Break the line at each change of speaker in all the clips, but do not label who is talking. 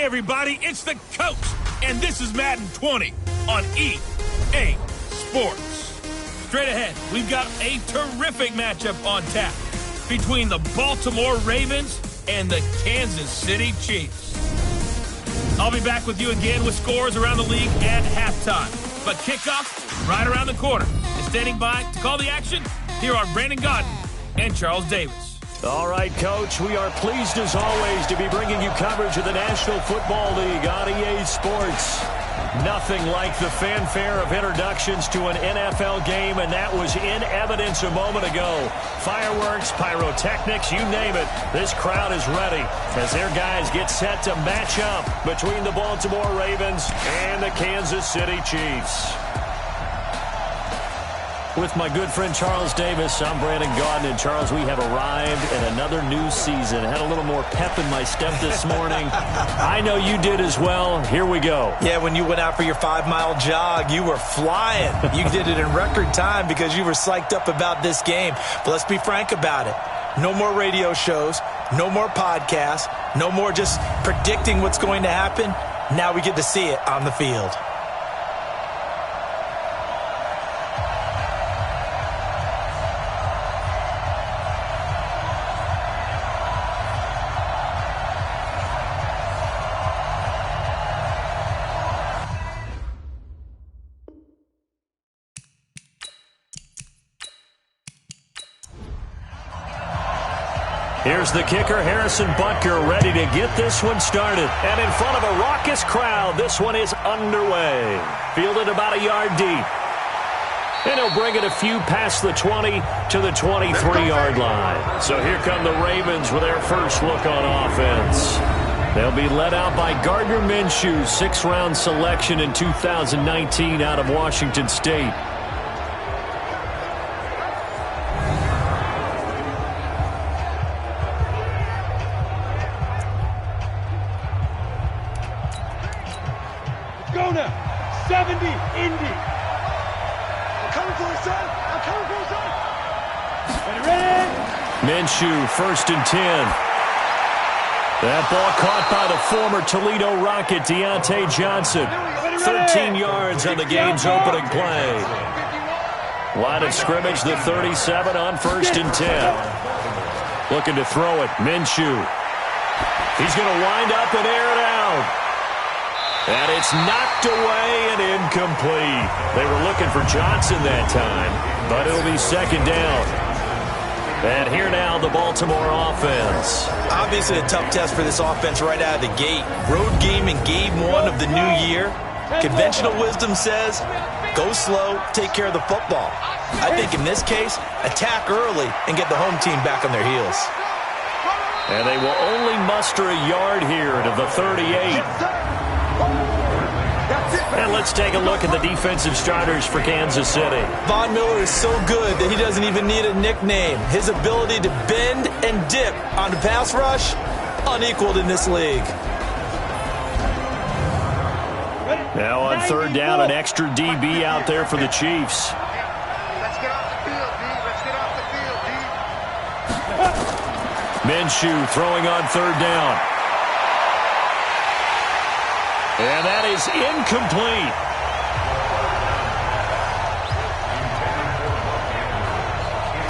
everybody, it's the coach, and this is Madden 20 on EA Sports. Straight ahead, we've got a terrific matchup on tap between the Baltimore Ravens and the Kansas City Chiefs. I'll be back with you again with scores around the league at halftime. But kickoff right around the corner. And standing by to call the action, here are Brandon Godden and Charles Davis.
All right, Coach, we are pleased as always to be bringing you coverage of the National Football League on EA Sports. Nothing like the fanfare of introductions to an NFL game, and that was in evidence a moment ago. Fireworks, pyrotechnics, you name it. This crowd is ready as their guys get set to match up between the Baltimore Ravens and the Kansas City Chiefs. With my good friend Charles Davis, I'm Brandon Godden. And Charles, we have arrived at another new season. I had a little more pep in my step this morning. I know you did as well. Here we go.
Yeah, when you went out for your 5-mile jog, you were flying. You did it in record time because you were psyched up about this game. But let's be frank about it. No more radio shows, no more podcasts, no more just predicting what's going to happen. Now we get to see it on the field.
Here's the kicker, Harrison Butker, ready to get this one started. And in front of a raucous crowd, this one is underway. Fielded about a yard deep. And he'll bring it a few past the 20 to the 23-yard line. So here come the Ravens with their first look on offense. They'll be led out by Gardner Minshew, 6th-round selection in 2019 out of Washington State.
Go now. 70, Indy. I'm coming for you, son. I'm coming for you, son. Ready?
Minshew, 1st and 10. That ball caught by the former Toledo Rocket, Deontay Johnson. 13 yards on the game's opening play. Line of scrimmage, the 37 on 1st and 10. Looking to throw it, Minshew. He's going to wind up and air it out. And it's knocked away and incomplete. They were looking for Johnson that time, but it'll be 2nd down. And here now, the Baltimore offense.
Obviously a tough test for this offense right out of the gate. Road game in game 1 of the new year. Conventional wisdom says, go slow, take care of the football. I think in this case, attack early and get the home team back on their heels.
And they will only muster a yard here to the 38. And let's take a look at the defensive starters for Kansas City.
Von Miller is so good that he doesn't even need a nickname. His ability to bend and dip on the pass rush, unequaled in this league.
Now on 3rd down, an extra DB out there for the Chiefs.
Let's get off the field, D. Let's get off the field, D.
Minshew throwing on 3rd down. And that is incomplete.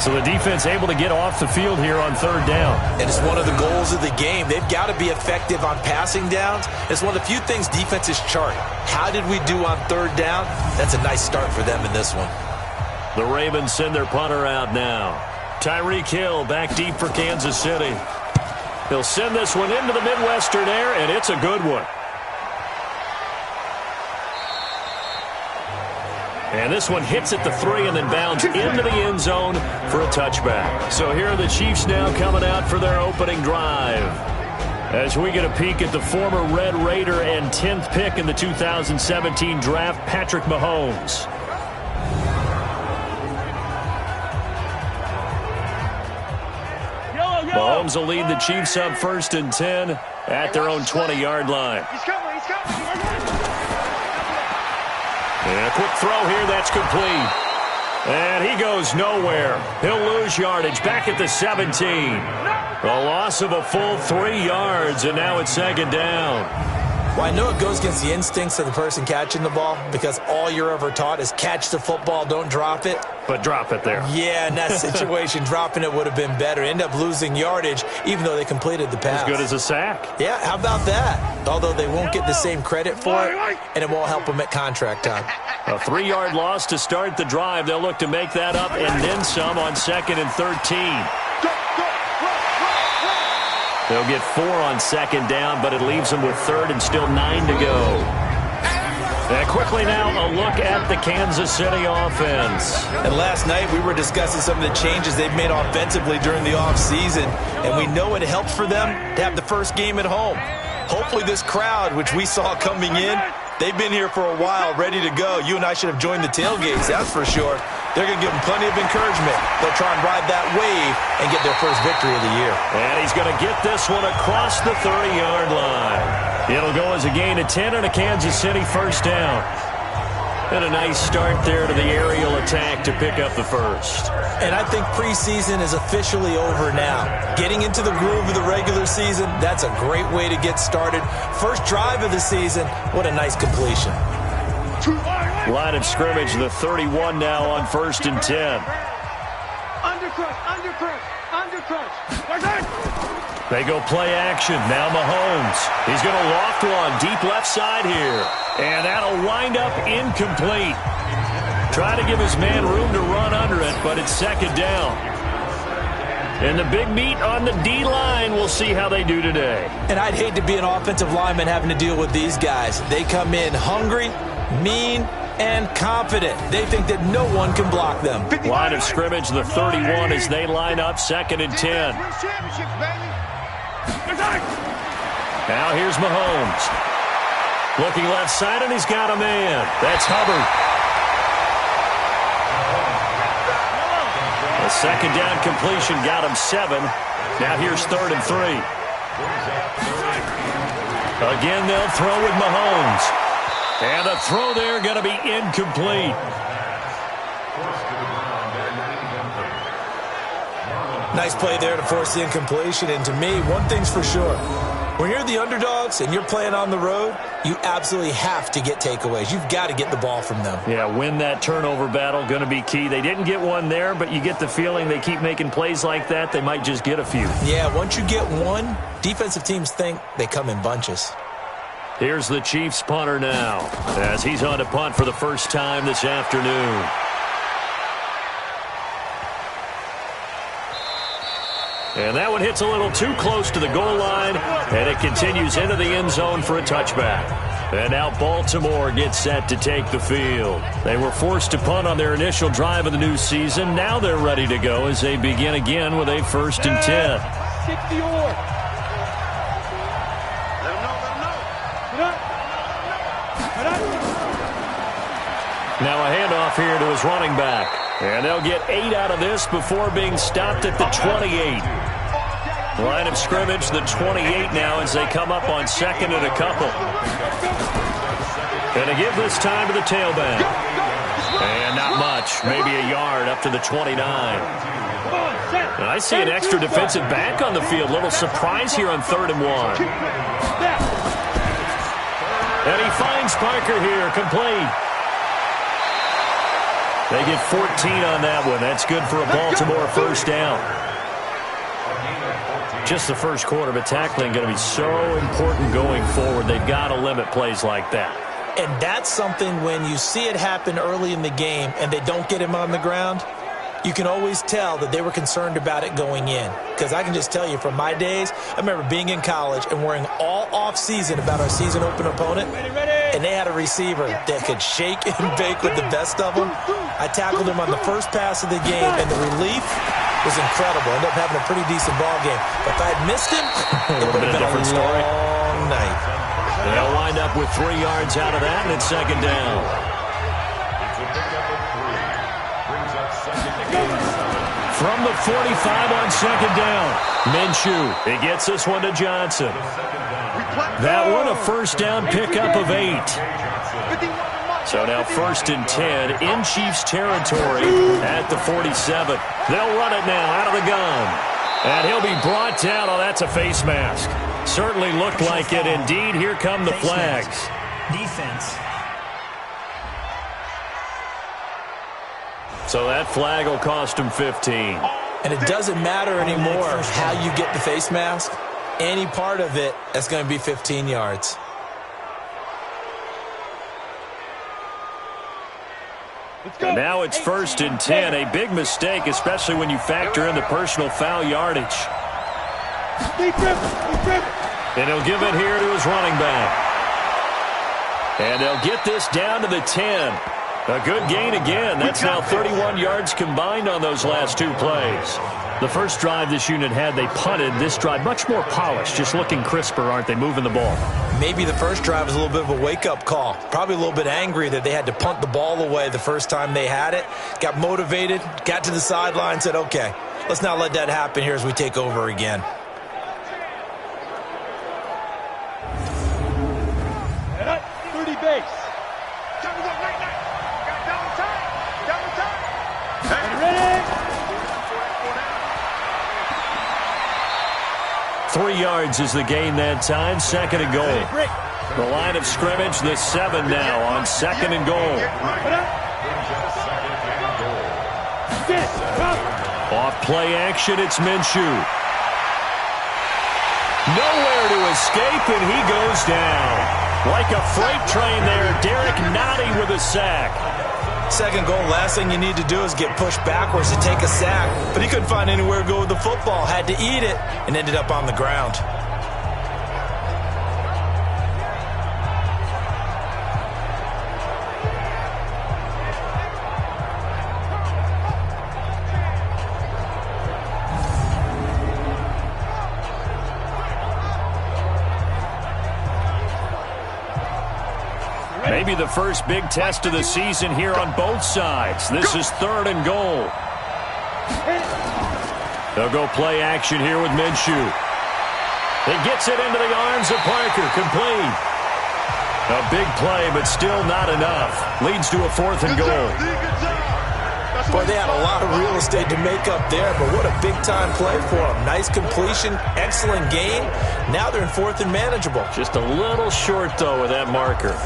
So the defense able to get off the field here on 3rd down.
And it's one of the goals of the game. They've got to be effective on passing downs. It's one of the few things defenses chart. How did we do on 3rd down? That's a nice start for them in this one.
The Ravens send their punter out now. Tyreek Hill back deep for Kansas City. He'll send this one into the Midwestern air, and it's a good one. And this one hits at the 3 and then bounds into the end zone for a touchback. So here are the Chiefs now coming out for their opening drive. As we get a peek at the former Red Raider and 10th pick in the 2017 draft, Patrick Mahomes. Mahomes will lead the Chiefs up 1st and 10 at their own 20-yard line.
He's coming. He's coming.
And a quick throw here, that's complete. And he goes nowhere. He'll lose yardage back at the 17. A loss of a full 3 yards, and now it's 2nd down.
Well, I know it goes against the instincts of the person catching the ball because all you're ever taught is catch the football, don't drop it.
But drop it there.
Yeah, in that situation, dropping it would have been better. End up losing yardage, even though they completed the pass.
As good as a sack.
Yeah, how about that? Although they won't get the same credit for it, and it won't help them at contract time.
A 3-yard loss to start the drive. They'll look to make that up and then some on 2nd and 13. They'll get 4 on 2nd down, but it leaves them with 3rd and still 9 to go. And quickly now, a look at the Kansas City offense.
And last night, we were discussing some of the changes they've made offensively during the offseason, and we know it helps for them to have the first game at home. Hopefully this crowd, which we saw coming in, they've been here for a while, ready to go. You and I should have joined the tailgates, that's for sure. They're going to give them plenty of encouragement. They'll try and ride that wave and get their first victory of the year.
And he's going to get this one across the 30-yard line. It'll go as a gain of 10 and a Kansas City first down. And a nice start there to the aerial attack to pick up the first.
And I think preseason is officially over now. Getting into the groove of the regular season, that's a great way to get started. First drive of the season, what a nice completion.
Line of scrimmage, the 31 now on 1st and 10. They go play action. Now Mahomes. He's going to loft one deep left side here. And that'll wind up incomplete. Try to give his man room to run under it, but it's 2nd down. And the big meat on the D-line, we'll see how they do today.
And I'd hate to be an offensive lineman having to deal with these guys. They come in hungry, mean, and confident. They think that no one can block them.
Line of scrimmage, the 31 as they line up 2nd and 10. Now here's Mahomes. Looking left side, and he's got a man. That's Hubbard. A 2nd down completion got him 7. Now here's 3rd and 3. Again, they'll throw with Mahomes. And the throw there going to be incomplete.
Nice play there to force the incompletion. And to me, one thing's for sure. When you're the underdogs and you're playing on the road, you absolutely have to get takeaways. You've got to get the ball from them.
Yeah, win that turnover battle, going to be key. They didn't get one there, but you get the feeling they keep making plays like that, they might just get a few.
Yeah, once you get one, defensive teams think they come in bunches.
Here's the Chiefs punter now as he's on to punt for the first time this afternoon. And that one hits a little too close to the goal line, and it continues into the end zone for a touchback. And now Baltimore gets set to take the field. They were forced to punt on their initial drive of the new season. Now they're ready to go as they begin again with a 1st and 10.
60-yard.
Now a handoff here to his running back. And they'll get 8 out of this before being stopped at the 28. Line of scrimmage, the 28 now as they come up on 2nd and a couple. Going to give this time to the tailback. And not much, maybe a yard up to the 29. And I see an extra defensive back on the field. Little surprise here on 3rd and 1. And he finds Parker here, complete. They get 14 on that one. That's good for a Baltimore first down. Just the first quarter, but tackling going to be so important going forward. They've got to limit plays like that.
And that's something when you see it happen early in the game and they don't get him on the ground, you can always tell that they were concerned about it going in. Because I can just tell you from my days, I remember being in college and worrying all off-season about our season open opponent. And they had a receiver that could shake and bake with the best of them. I tackled him on the first pass of the game, and the relief was incredible. Ended up having a pretty decent ball game. But if I had missed him, it would have been a long night.
They'll wind up with 3 yards out of that, and it's 2nd down. From the 45 on 2nd down, Minshew. He gets this one to Johnson. That one a first down pickup of 8. So now 1st and 10 in Chiefs territory at the 47. They'll run it now out of the gun. And he'll be brought down. Oh, that's a face mask. Certainly looked like it. Indeed, here come the flags.
Defense.
So that flag will cost him 15.
And it doesn't matter anymore how you get the face mask. Any part of it, that's going to be 15 yards.
And now it's 1st and 10. A big mistake, especially when you factor in the personal foul yardage. And he'll give it here to his running back. And they'll get this down to the 10. A good gain again. That's now 31 yards combined on those last 2 plays. The first drive this unit had, they punted. This drive, much more polished, just looking crisper, aren't they, moving the ball?
Maybe the first drive was a little bit of a wake-up call. Probably a little bit angry that they had to punt the ball away the first time they had it. Got motivated, got to the sideline, said, okay, let's not let that happen here as we take over again.
And up, 30 base. And ready?
3 yards is the gain that time. 2nd and goal. The line of scrimmage, the 7 now on 2nd and goal. Off play action, it's Minshew. Nowhere to escape, and he goes down. Like a freight train there, Derek Nottie with a sack.
2nd goal, last thing you need to do is get pushed backwards to take a sack. But he couldn't find anywhere to go with the football. Had to eat it and ended up on the ground.
Maybe the first big test of the season here on both sides. This is 3rd and goal. They'll go play action here with Minshew. He gets it into the arms of Parker, complete. A big play, but still not enough. Leads to a 4th and goal.
Boy, they had a lot of real estate to make up there, but what a big-time play for them. Nice completion, excellent game. Now they're in 4th and manageable.
Just a little short, though, with that marker.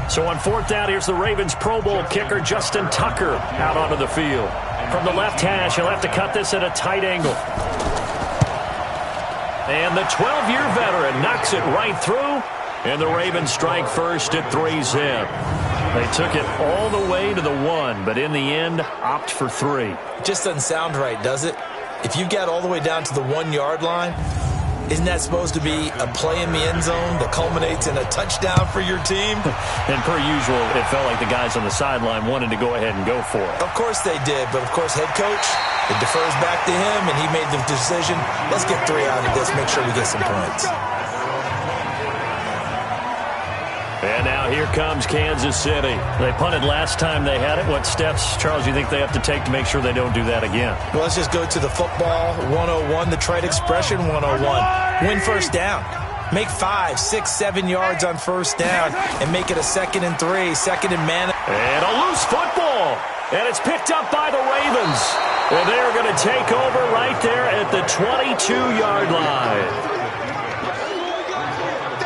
So on 4th down, here's the Ravens Pro Bowl kicker, Justin Tucker, out onto the field. From the left hash, he'll have to cut this at a tight angle. And the 12-year veteran knocks it right through, and the Ravens strike first at 3-zip. They took it all the way to the 1, but in the end, opt for 3.
Just doesn't sound right, does it? If you get all the way down to the 1-yard line, isn't that supposed to be a play in the end zone that culminates in a touchdown for your team?
And per usual, it felt like the guys on the sideline wanted to go ahead and go for it.
Of course they did, but of course head coach, it defers back to him, and he made the decision, let's get 3 out of this, make sure we get some points.
And now here comes Kansas City. They punted last time they had it. What steps, Charles, do you think they have to take to make sure they don't do that again?
Well, let's just go to the football 101, the trade expression 101. Win first down. Make 5, 6, 7 yards on first down and make it a 2nd and 3, 2nd and man.
And a loose football. And it's picked up by the Ravens. And they're going to take over right there at the 22-yard line.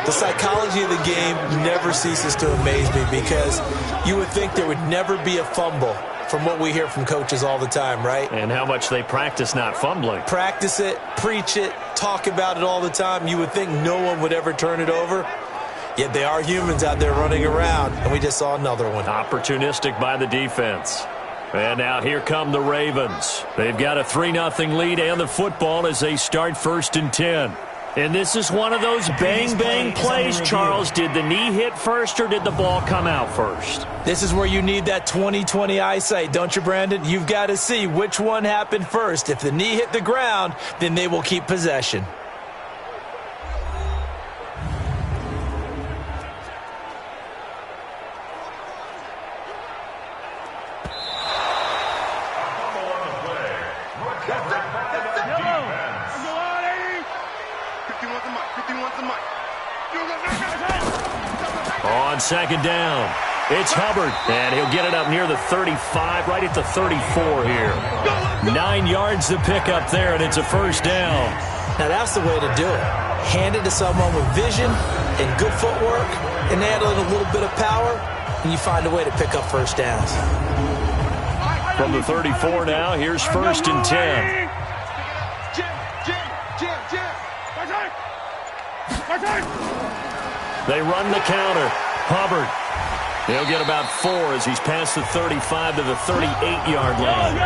The psychology of the game never ceases to amaze me because you would think there would never be a fumble from what we hear from coaches all the time, right?
And how much they practice not fumbling.
Practice it, preach it, talk about it all the time. You would think no one would ever turn it over. Yet they are humans out there running around, and we just saw another one.
Opportunistic by the defense. And now here come the Ravens. They've got a 3-0 lead and the football as they start 1st and 10. And this is one of those bang-bang plays, Charles. Did the knee hit first or did the ball come out first?
This is where you need that 20/20 eyesight, don't you, Brandon? You've got to see which one happened first. If the knee hit the ground, then they will keep possession.
On second down, it's Hubbard, and he'll get it up near the 35, right at the 34 here. 9 yards to pick up there, and it's a first down.
Now that's the way to do it. Hand it to someone with vision and good footwork, and add a little bit of power, and you find a way to pick up first downs.
From the 34 now, here's first and 10. They run the counter. Hubbard. He'll get about 4 as he's past the 35 to the 38-yard line.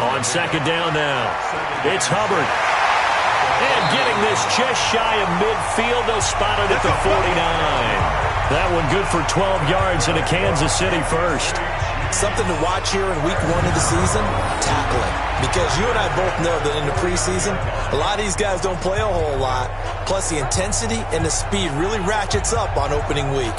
On second down now, it's Hubbard. And getting this just shy of midfield, they'll spot it at the 49. That one good for 12 yards and a Kansas City first.
Something to watch here in week 1 of the season, tackling. Because you and I both know that in the preseason, a lot of these guys don't play a whole lot. Plus the intensity and the speed really ratchets up on opening week.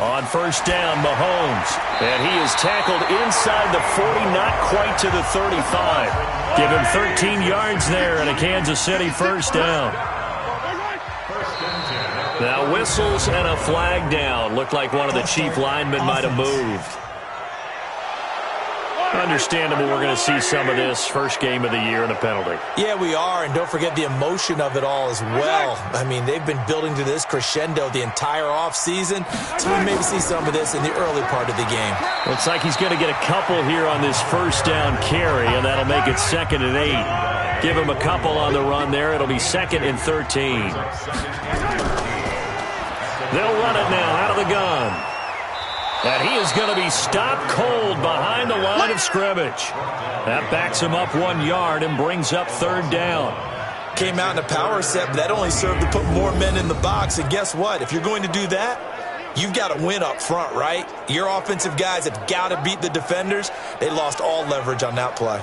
On first down, Mahomes. And he is tackled inside the 40, not quite to the 35. Give him 13 yards there and a Kansas City first down. Now whistles and a flag down. Looked like one of the chief linemen might have moved. Understandable we're going to see some of this first game of the year and a penalty.
Yeah, we are, and don't forget the emotion of it all as well. I mean, they've been building to this crescendo the entire offseason, so we maybe see some of this in the early part of the game.
Looks like he's going to get a couple here on this first down carry, and that'll make it 2nd and 8. Give him a couple on the run there. It'll be 2nd and 13. They'll run it now out of the gun. And he is going to be stopped cold behind the line of scrimmage. That backs him up 1 yard and brings up 3rd down.
Came out in a power set, but that only served to put more men in the box. And guess what? If you're going to do that, you've got to win up front, right? Your offensive guys have got to beat the defenders. They lost all leverage on that play.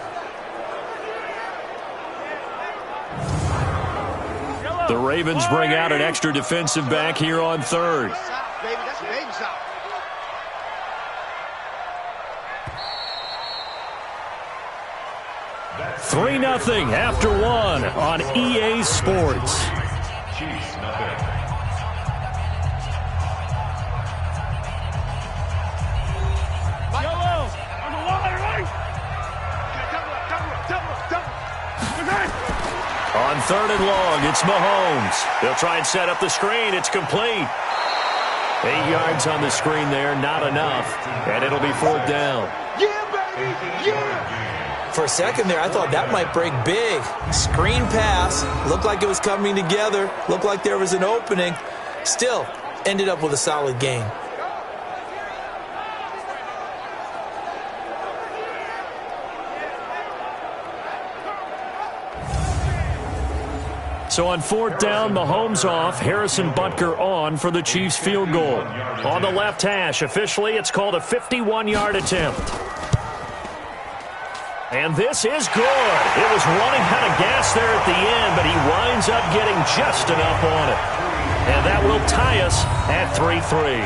The Ravens bring out an extra defensive back here on 3rd. 3-0 after 1 on EA Sports. On 3rd and long, it's Mahomes. They'll try and set up the screen. It's complete. 8 yards on the screen there, not enough. And it'll be 4th down.
Yeah, baby, yeah!
For a second there, I thought that might break big. Screen pass. Looked like it was coming together. Looked like there was an opening. Still, ended up with a solid gain.
So on 4th down, Mahomes off, Harrison Butker on for the Chiefs field goal. On the left hash, officially it's called a 51-yard attempt. And this is good. It was running out of gas there at the end, but he winds up getting just enough on it. And that will tie us at 3-3.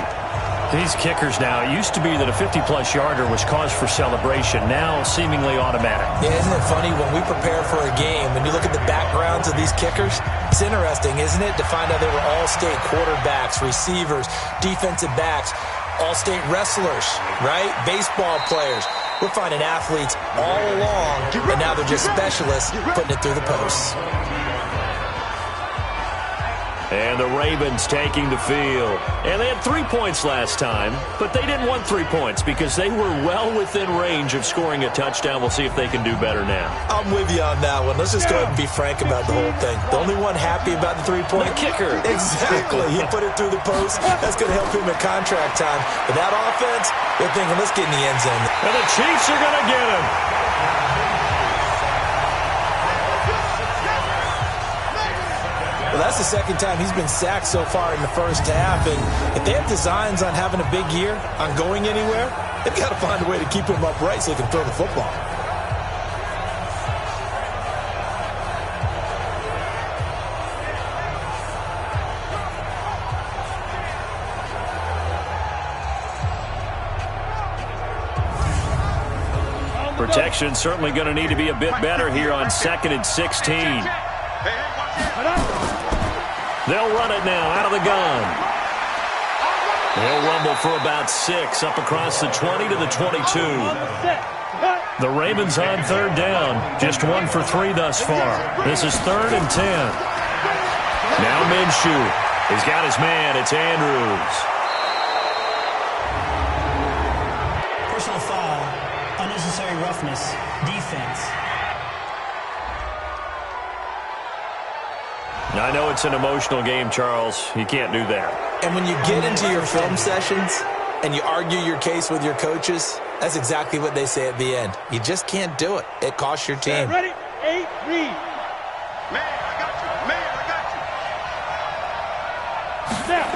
These kickers now, it used to be that a 50-plus yarder was cause for celebration, now seemingly automatic.
Yeah, isn't it funny when we prepare for a game, when you look at the backgrounds of these kickers, it's interesting, isn't it, to find out they were all-state quarterbacks, receivers, defensive backs, all-state wrestlers, right? Baseball players. We're finding athletes all along, and now they're just specialists putting it through the posts.
And the Ravens taking the field. And they had 3 points last time, but they didn't want 3 points because they were well within range of scoring a touchdown. We'll see if they can do better now.
I'm with you on that one. Let's just go ahead and be frank about the whole thing. The only one happy about the 3-point?
The kicker.
Exactly. He put it through the post. That's going to help him at contract time. But that offense, they're thinking, let's get in the end zone.
And the Chiefs are going to get him.
Well, that's the second time he's been sacked so far in the first half. And if they have designs on having a big year, on going anywhere, they've got to find a way to keep him upright so he can throw the football.
Protection certainly going to need to be a bit better here on 2nd and 16. They'll run it now out of the gun. They'll rumble for about 6 up across the 20 to the 22. The Ravens on 3rd down. Just 1 for 3 thus far. This is 3rd and 10. Now Minshew. He's got his man. It's Andrews.
Personal foul. Unnecessary roughness. Defense.
I know it's an emotional game, Charles. You can't do that.
And when you get into your film sessions and you argue your case with your coaches, that's exactly what they say at the end. You just can't do it. It costs your team.
Ready? 8, read. Man, I got you. Man, I got you. Snap.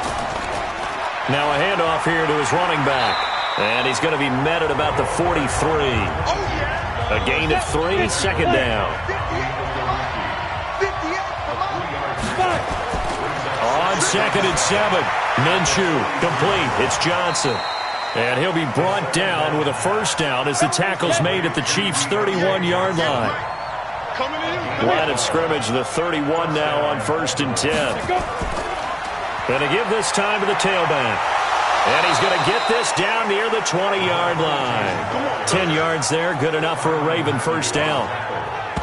Now a handoff here to his running back. And he's going to be met at about the 43.
Oh, yeah.
A gain of 3, 2nd down.
58, come on.
On 2nd and 7. Minshew complete. It's Johnson. And he'll be brought down with a 1st down as the tackle's made at the Chiefs' 31-yard line. Line of scrimmage, the 31 now on 1st and 10. Going to give this time to the tailback. And he's going to get this down near the 20-yard line. 10 yards there, good enough for a Raven 1st down.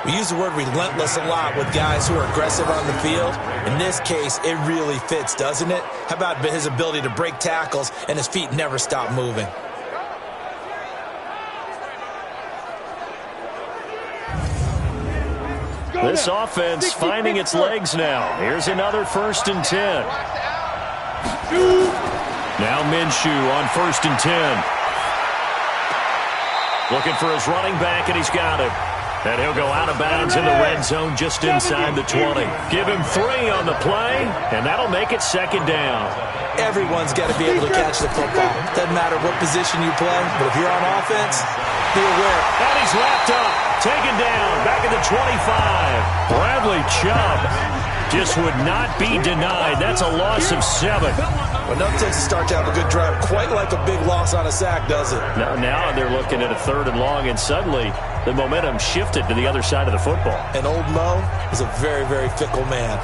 We use the word relentless a lot with guys who are aggressive on the field. In this case, it really fits, doesn't it? How about his ability to break tackles and his feet never stop moving?
This offense finding its legs now. Here's another 1st and 10. Now Minshew on 1st and 10. Looking for his running back, and he's got it. And he'll go out of bounds in the red zone just inside the 20. Give him 3 on the play, and that'll make it 2nd down.
Everyone's got to be able to catch the football. Doesn't matter what position you play, but if you're on offense, be aware.
And he's wrapped up, taken down, back at the 25. Bradley Chubb just would not be denied. That's a loss of 7.
Well, nothing takes a start to have a good drive quite like a big loss on a sack, does it?
Now they're looking at a 3rd and long, and suddenly the momentum shifted to the other side of the football. And
old Mo is a very, very fickle man.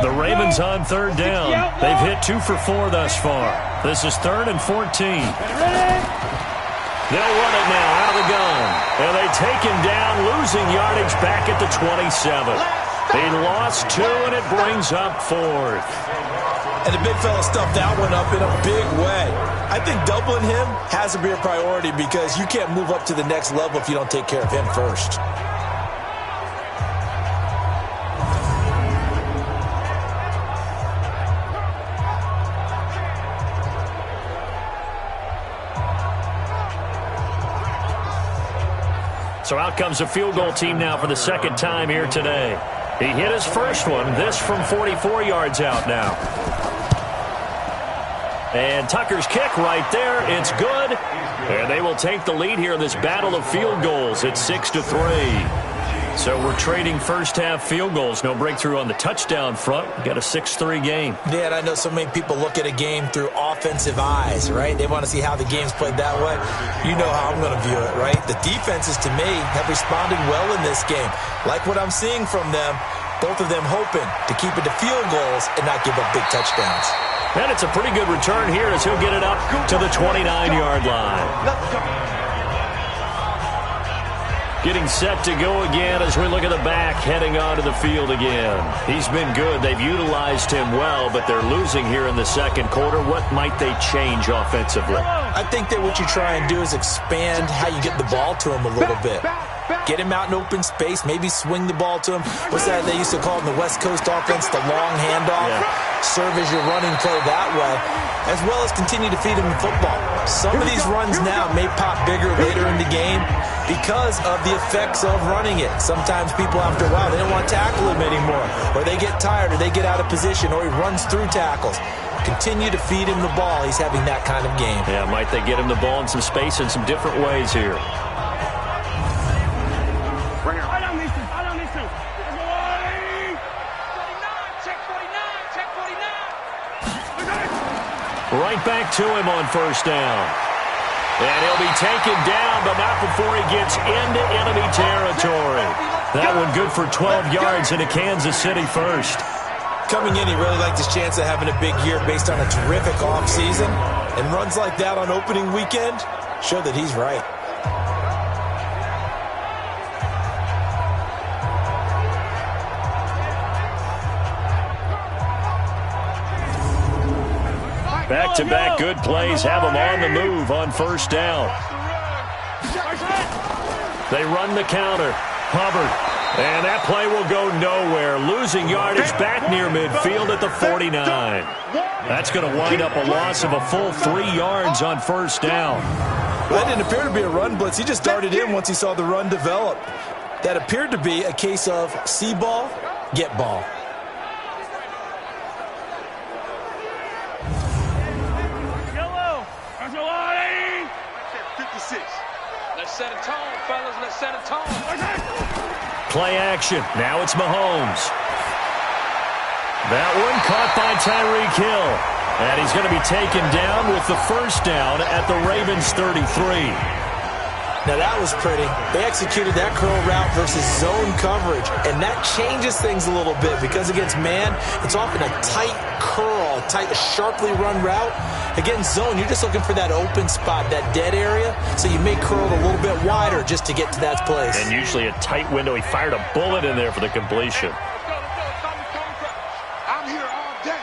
The Ravens on 3rd down. They've hit 2 for 4 thus far. This is 3rd and 14. They'll run it now out of the gun. And they take him down, losing yardage back at the 27. They lost 2, and it brings up 4th.
And the big fella stuffed that one up in a big way. I think doubling him has to be a priority because you can't move up to the next level if you don't take care of him first.
So out comes a field goal team now for the 2nd time here today. He hit his first one, this from 44 yards out now. And Tucker's kick right there, it's good. And they will take the lead here in this battle of field goals at 6-3. So we're trading first-half field goals. No breakthrough on the touchdown front. We got a 6-3 game.
Yeah, and I know so many people look at a game through offensive eyes, right? They want to see how the game's played that way. You know how I'm going to view it, right? The defenses, to me, have responded well in this game. Like what I'm seeing from them, both of them hoping to keep it to field goals and not give up big touchdowns.
And it's a pretty good return here as he'll get it up to the 29-yard line. Getting set to go again as we look at the back heading onto the field again. He's been good. They've utilized him well, but they're losing here in the 2nd quarter. What might they change offensively?
I think that what you try and do is expand how you get the ball to him a little bit. Get him out in open space, maybe swing the ball to him. What's that they used to call in the West Coast offense, the long handoff? Yeah. Serve as your running play that way, as well as continue to feed him the football. Some of these runs now may pop bigger later in the game because of the effects of running it. Sometimes people, after a while, they don't want to tackle him anymore, or they get tired, or they get out of position, or he runs through tackles. Continue to feed him the ball. He's having that kind of game.
Yeah, might they get him the ball in some space in some different ways here. right back to him on first down. And he'll be taken down, but not before he gets into enemy territory. That one good for 12 yards into Kansas City first.
Coming in, he really liked his chance of having a big year based on a terrific offseason. And runs like that on opening weekend show that he's right.
Back-to-back good plays have him on the move on first down. They run the counter. Hubbard. And that play will go nowhere. Losing yardage back near midfield at the 49. That's going to wind up a loss of a full 3 yards on first down.
Well, that didn't appear to be a run blitz. He just darted in once he saw the run develop. That appeared to be a case of see ball, get ball.
Let's set a tone, fellas. Let's set a tone.
Play action. Now it's Mahomes. That one caught by Tyreek Hill. And he's going to be taken down with the first down at the Ravens 33.
Now that was pretty. They executed that curl route versus zone coverage, and that changes things a little bit because against man, it's often a tight curl, sharply run route. Against zone, you're just looking for that open spot, that dead area, so you may curl it a little bit wider just to get to that place.
And usually a tight window. He fired a bullet in there for the completion.
I'm here all day.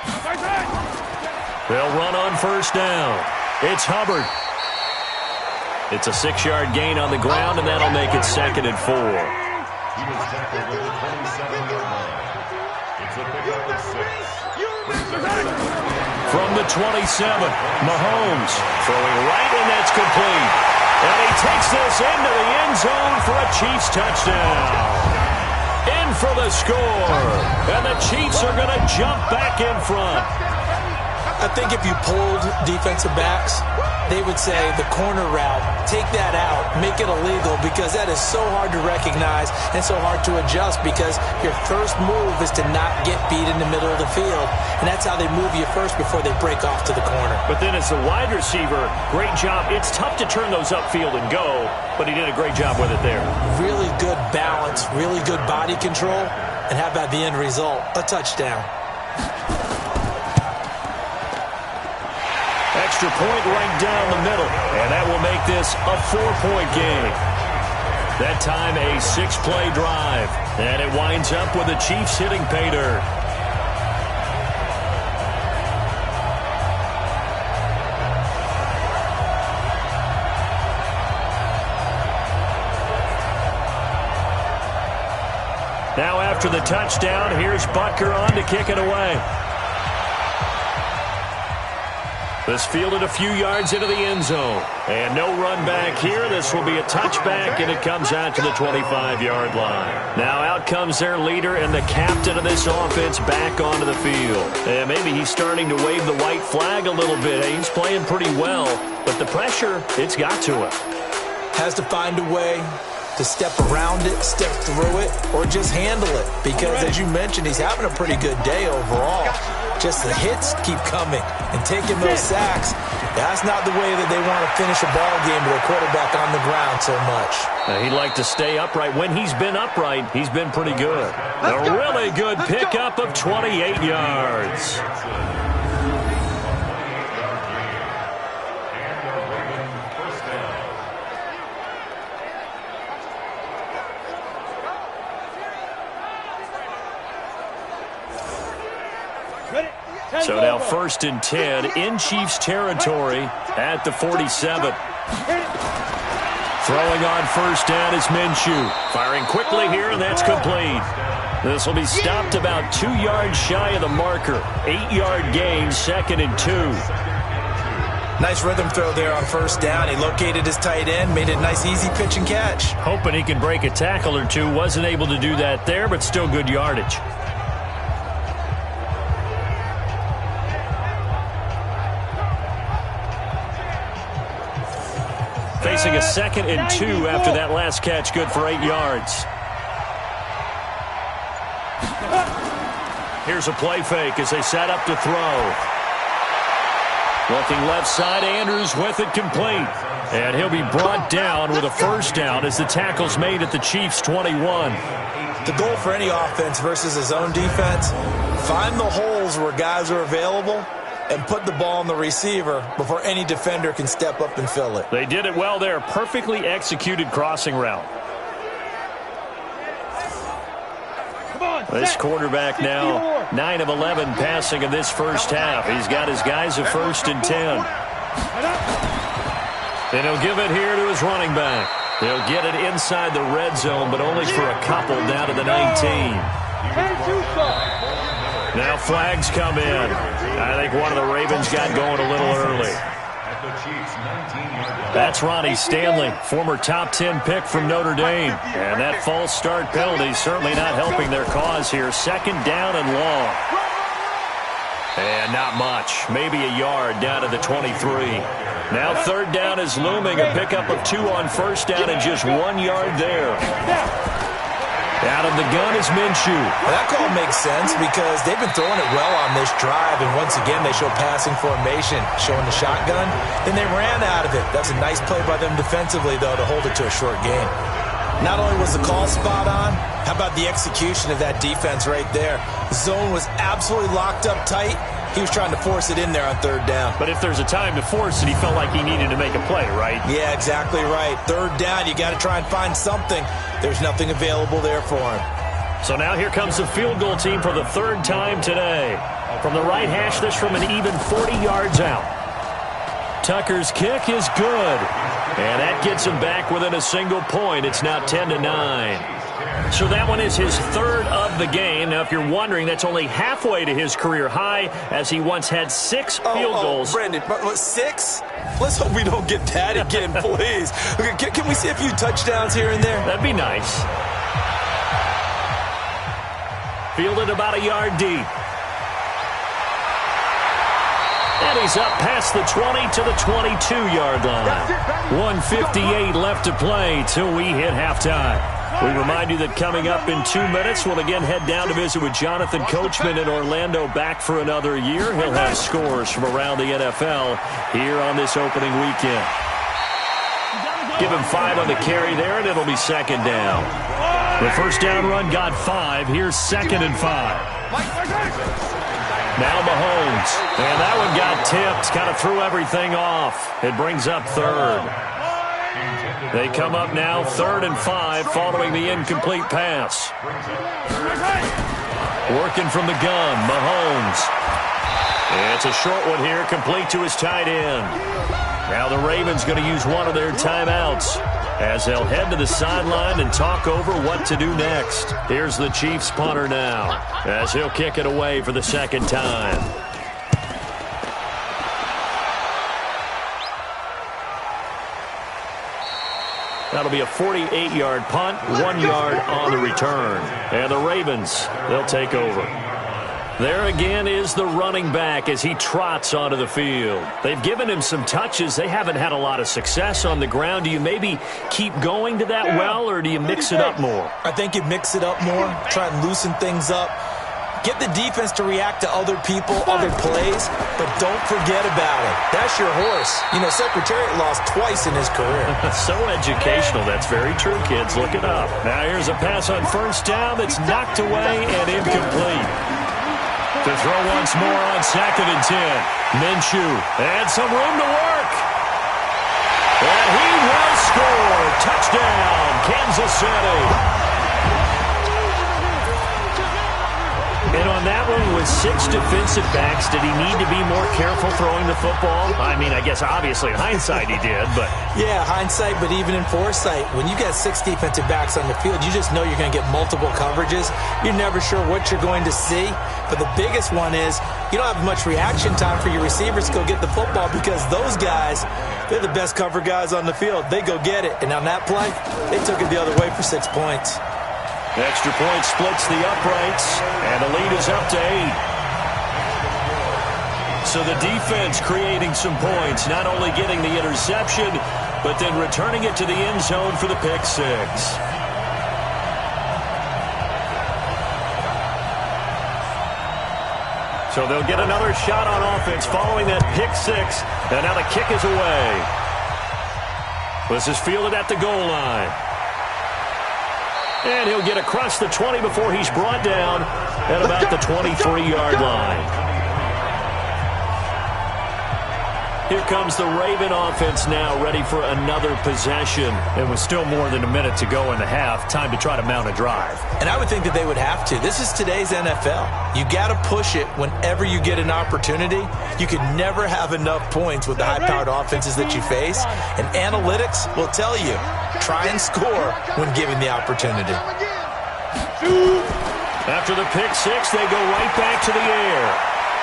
They'll run on first down. It's Hubbard. It's a 6-yard gain on the ground, and that'll make it 2nd and 4.
He was tackled at the 27-yard line. It's a pickup of 6.
From the 27, Mahomes throwing right, and that's complete. And he takes this into the end zone for a Chiefs touchdown. In for the score. And the Chiefs are going to jump back in front.
I think if you pulled defensive backs, they would say the corner route, take that out, make it illegal, because that is so hard to recognize and so hard to adjust because your first move is to not get beat in the middle of the field. And that's how they move you first before they break off to the corner.
But then as a wide receiver, great job. It's tough to turn those upfield and go, but he did a great job with it there.
Really good balance, really good body control, and how about the end result? A touchdown.
Extra point right down the middle, and that will make this a 4-point game. That time a 6-play drive, and it winds up with the Chiefs hitting pay dirt. Now after the touchdown, here's Butker on to kick it away. This fielded a few yards into the end zone. And no run back here. This will be a touchback, and it comes out to the 25-yard line. Now out comes their leader and the captain of this offense back onto the field. And maybe he's starting to wave the white flag a little bit. He's playing pretty well, but the pressure, it's got to him.
Has to find a way to step around it, step through it, or just handle it. Because, as you mentioned, he's having a pretty good day overall. Just the hits keep coming and taking those sacks. That's not the way that they want to finish a ball game with a quarterback on the ground so much.
He'd like to stay upright. When he's been upright, he's been pretty good. A really good pickup of 28 yards. So now 1st and 10 in Chiefs territory at the 47. Throwing on first down is Minshew. Firing quickly here, and that's complete. This will be stopped about 2 yards shy of the marker. 8-yard gain, 2nd and 2.
Nice rhythm throw there on first down. He located his tight end, made it a nice easy pitch and catch.
Hoping he can break a tackle or two. Wasn't able to do that there, but still good yardage. Facing a 2nd and 2 after that last catch, good for 8 yards. Here's a play fake as they set up to throw. Looking left side, Andrews with it complete. And he'll be brought down with a first down as the tackle's made at the Chiefs' 21.
The goal for any offense versus his own defense, find the holes where guys are available and put the ball on the receiver before any defender can step up and fill it.
They did it well there. Perfectly executed crossing route. This quarterback now 9 of 11 passing in this first half. He's got his guys at 1st and 10. And he'll give it here to his running back. They'll get it inside the red zone, but only for a couple down to the 19. Now flags come in. I think one of the Ravens got going a little early. That's Ronnie Stanley, former top 10 pick from Notre Dame. And that false start penalty certainly not helping their cause here. 2nd down and long. And not much. Maybe a yard down to the 23. Now 3rd down is looming. A pickup of 2 on 1st down and just 1 yard there. Out of the gun is Minshew.
That call makes sense because they've been throwing it well on this drive, and once again they show passing formation, showing the shotgun. Then they ran out of it. That's a nice play by them defensively, though, to hold it to a short game. Not only was the call spot on, how about the execution of that defense right there? The zone was absolutely locked up tight. He was trying to force it in there on 3rd down.
But if there's a time to force it, he felt like he needed to make a play, right?
Yeah, exactly right. 3rd down, you got to try and find something. There's nothing available there for him.
So now here comes the field goal team for the 3rd time today. From the right hash, this from an even 40 yards out. Tucker's kick is good. And that gets him back within a single point. It's now 10-9. So that one is his 3rd of the game. Now, if you're wondering, that's only halfway to his career high, as he once had 6 field goals.
Brandon, 6? Let's hope we don't get that again, please. Okay, can we see a few touchdowns here and there?
That'd be nice. Fielded about a yard deep. And he's up past the 20 to the 22-yard line. 1:58 left to play till we hit halftime. We remind you that coming up in 2 minutes, we'll again head down to visit with Jonathan Coachman in Orlando, back for another year. He'll have scores from around the NFL here on this opening weekend. Give him 5 on the carry there, and it'll be 2nd down. The first down run got 5. Here's 2nd and 5. Now Mahomes. And that one got tipped. Kind of threw everything off. It brings up 3rd. They come up now 3rd and 5 following the incomplete pass. Working from the gun, Mahomes. It's a short one here, complete to his tight end. Now the Ravens going to use one of their timeouts as they'll head to the sideline and talk over what to do next. Here's the Chiefs punter now as he'll kick it away for the 2nd time. That'll be a 48-yard punt, 1 yard on the return. And the Ravens, they'll take over. There again is the running back as he trots onto the field. They've given him some touches. They haven't had a lot of success on the ground. Do you maybe keep going to that well, or do you mix it up more?
I think you mix it up more, try and loosen things up. Get the defense to react to other people, other plays, but don't forget about it. That's your horse. You know, Secretariat lost twice in his career.
So educational. That's very true, kids. Look it up. Now here's a pass on 1st down that's knocked away and incomplete. To throw once more on 2nd and 10. Minshew had some room to work. And he will score. Touchdown, Kansas City. And on that one, with 6 defensive backs, did he need to be more careful throwing the football? I mean, I guess obviously in hindsight he did, but...
Yeah, hindsight, but even in foresight, when you got 6 defensive backs on the field, you just know you're going to get multiple coverages. You're never sure what you're going to see. But the biggest one is you don't have much reaction time for your receivers to go get the football because those guys, they're the best cover guys on the field. They go get it. And on that play, they took it the other way for 6 points.
Extra point splits the uprights, and the lead is up to 8. So the defense creating some points, not only getting the interception, but then returning it to the end zone for the pick 6. So they'll get another shot on offense following that pick six. And now the kick is away. This is fielded at the goal line. And he'll get across the 20 before he's brought down at about the 23-yard line. Here comes the Raven offense now, ready for another possession.
And with still more than a minute to go in the half, time to try to mount a drive.
And I would think that they would have to. This is today's NFL. You got to push it whenever you get an opportunity. You can never have enough points with the high-powered offenses that you face. And analytics will tell you, try and score when given the opportunity.
After the pick six, they go right back to the air.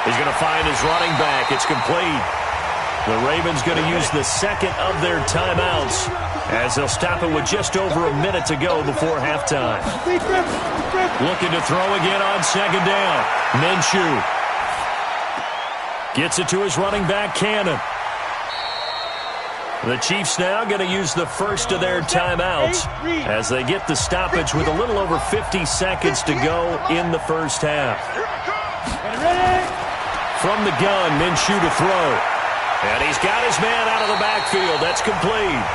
He's going to find his running back. It's complete. The Ravens going to use the second of their timeouts as they'll stop it with just over a minute to go before halftime. Looking to throw again on second down. Minshew gets it to his running back, Cannon. The Chiefs now going to use the first of their timeouts as they get the stoppage with a little over 50 seconds to go in the first half. From the gun, Minshew to throw. And he's got his man out of the backfield. That's complete.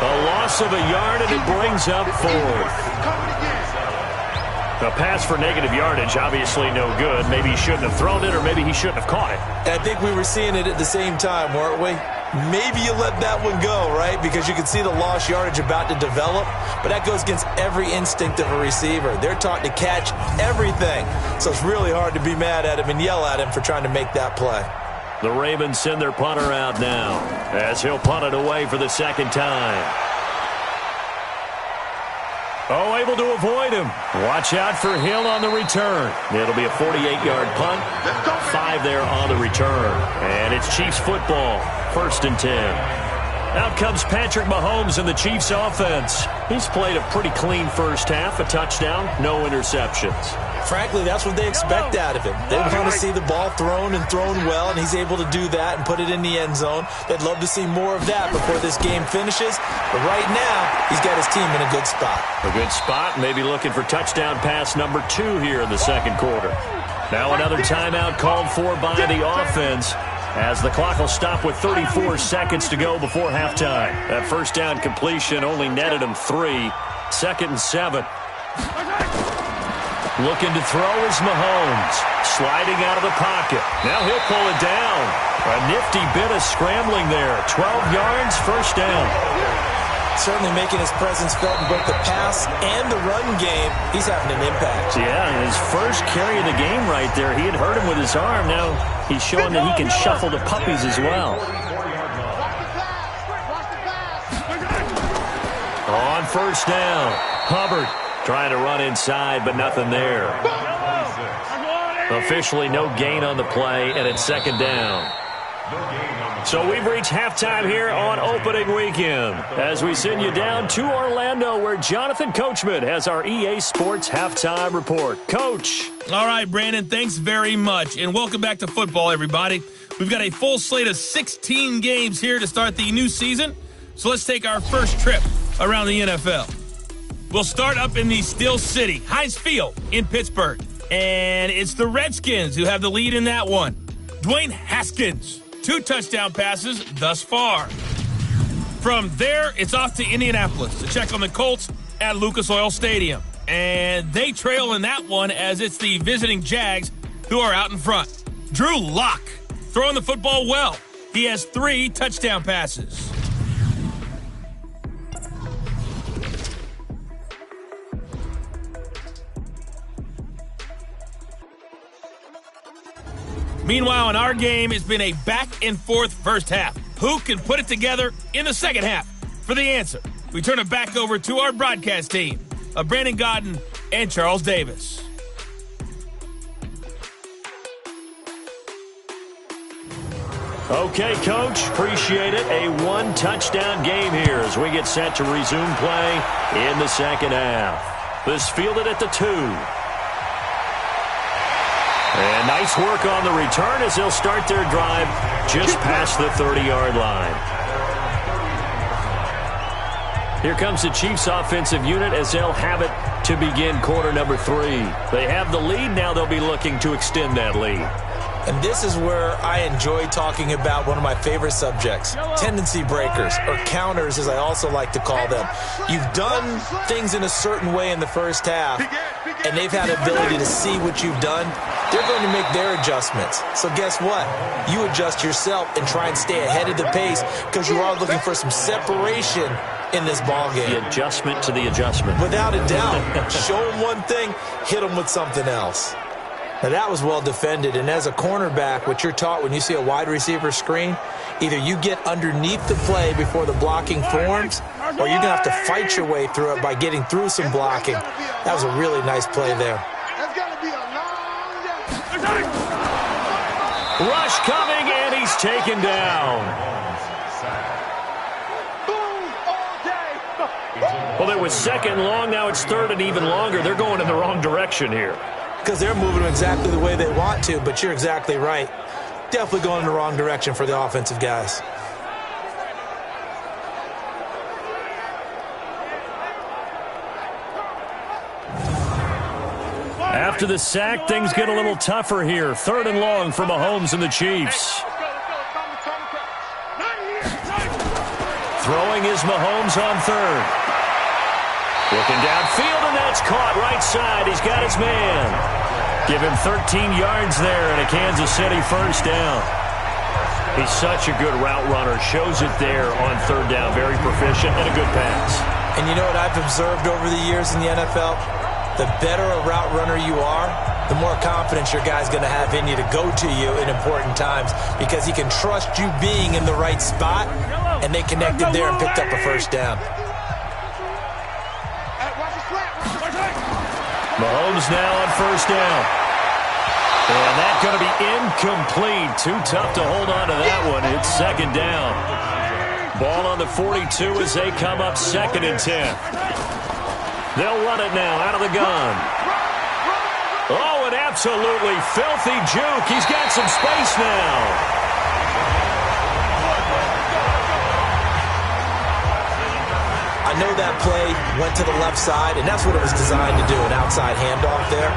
A loss of a yard, and it brings up fourth. A pass for negative yardage, obviously no good. Maybe he shouldn't have thrown it, or maybe he shouldn't have caught it.
I think we were seeing it at the same time, weren't we? Maybe you let that one go, right? Because you can see the lost yardage about to develop. But that goes against every instinct of a receiver. They're taught to catch everything. So it's really hard to be mad at him and yell at him for trying to make that play.
The Ravens send their punter out now as he'll punt it away for the second time. Oh, able to avoid him. Watch out for Hill on the return. It'll be a 48-yard punt. 5 there on the return. And it's Chiefs football. 1st and 10. Out comes Patrick Mahomes in the Chiefs offense. He's played a pretty clean first half. A touchdown, no interceptions.
Frankly, that's what they expect out of him. They want to see the ball thrown and thrown well, and he's able to do that and put it in the end zone. They'd love to see more of that before this game finishes. But right now, he's got his team in a good spot.
A good spot, maybe looking for touchdown pass number 2 here in the second quarter. Now another timeout called for by the offense, as the clock will stop with 34 seconds to go before halftime. That first down completion only netted him 3. 2nd and 7. Looking to throw is Mahomes. Sliding out of the pocket. Now he'll pull it down. A nifty bit of scrambling there. 12 yards, first down.
Certainly making his presence felt in both the pass and the run game. He's having an impact.
Yeah, his first carry of the game right there. He had hurt him with his arm. Now he's showing that he can shuffle the puppies as well. On first down, Hubbard trying to run inside, but nothing there. Officially no gain on the play, and it's second down. So we've reached halftime here on opening weekend as we send you down to Orlando, where Jonathan Coachman has our EA Sports halftime report. Coach.
All right, Brandon, thanks very much, and welcome back to football, everybody. We've got a full slate of 16 games here to start the new season, so let's take our first trip around the NFL. We'll start up in the Steel City, Heinz Field in Pittsburgh. And it's the Redskins who have the lead in that one. Dwayne Haskins, 2 touchdown passes thus far. From there, it's off to Indianapolis to check on the Colts at Lucas Oil Stadium. And they trail in that one as it's the visiting Jags who are out in front. Drew Lock throwing the football well. He has 3 touchdown passes. Meanwhile, in our game, it's been a back-and-forth first half. Who can put it together in the second half? For the answer, we turn it back over to our broadcast team of Brandon Godden and Charles Davis.
Okay, Coach, appreciate it. A 1-touchdown game here as we get set to resume play in the second half. This fielded at the 2. And nice work on the return as they'll start their drive just past the 30-yard line. Here comes the Chiefs offensive unit as they'll have it to begin quarter number 3. They have the lead. Now they'll be looking to extend that lead.
And this is where I enjoy talking about one of my favorite subjects, tendency breakers, or counters as I also like to call them. You've done things in a certain way in the first half, and they've had the ability to see what you've done. They're going to make their adjustments. So guess what? You adjust yourself and try and stay ahead of the pace because you are looking for some separation in this ballgame.
The adjustment to the adjustment.
Without a doubt. Show them one thing, hit them with something else. Now, that was well defended, and as a cornerback, what you're taught when you see a wide receiver screen, either you get underneath the play before the blocking forms, or you're going to have to fight your way through it by getting through some blocking. That was a really nice play there.
Rush coming, and he's taken down. Well, it was second long. Now it's third and even longer. They're going in the wrong direction here.
Because they're moving them exactly the way they want to, but you're exactly right. Definitely going in the wrong direction for the offensive guys.
After the sack, things get a little tougher here. Third and long for Mahomes and the Chiefs. Throwing is Mahomes on third. Looking downfield, and that's caught right side. He's got his man. Give him 13 yards there and a Kansas City first down. He's such a good route runner. Shows it there on third down. Very proficient and a good pass.
And you know what I've observed over the years in the NFL? The better a route runner you are, the more confidence your guy's going to have in you to go to you in important times because he can trust you being in the right spot, and they connected there and picked up a first down.
Mahomes now on first down. And that's going to be incomplete. Too tough to hold on to that one. It's second down. Ball on the 42 as they come up second and 10. They'll run it now out of the gun. Oh, an absolutely filthy juke. He's got some space now.
I know that play went to the left side, and that's what it was designed to do, an outside handoff there.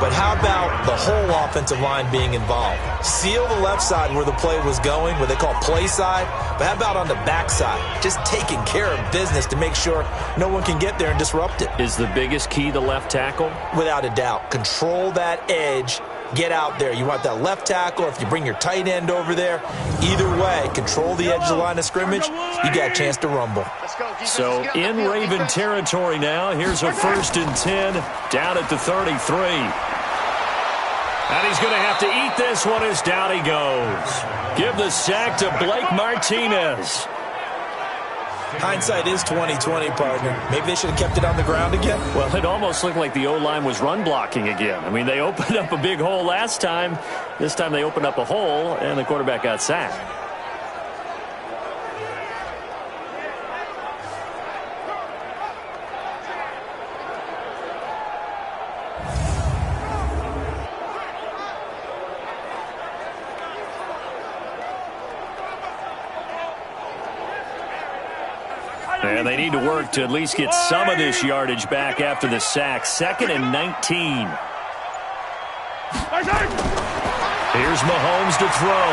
But how about the whole offensive line being involved? Seal the left side where the play was going, what they call play side, but how about on the back side? Just taking care of business to make sure no one can get there and disrupt it.
Is the biggest key the left tackle?
Without a doubt. Control that edge. Get out there. You want that left tackle. If you bring your tight end over there, either way, control the edge of the line of scrimmage, you got a chance to rumble.
So in Raven territory now, here's a first and 10 down at the 33. And he's going to have to eat this one as down he goes. Give the sack to Blake Martinez.
Hindsight is 20/20, partner. Maybe they should have kept it on the ground again.
Well, it almost looked like the O-line was run blocking again. I mean, they opened up a big hole last time. This time they opened up a hole, and the quarterback got sacked. And they need to work to at least get some of this yardage back after the sack. Second and 19. Here's Mahomes to throw.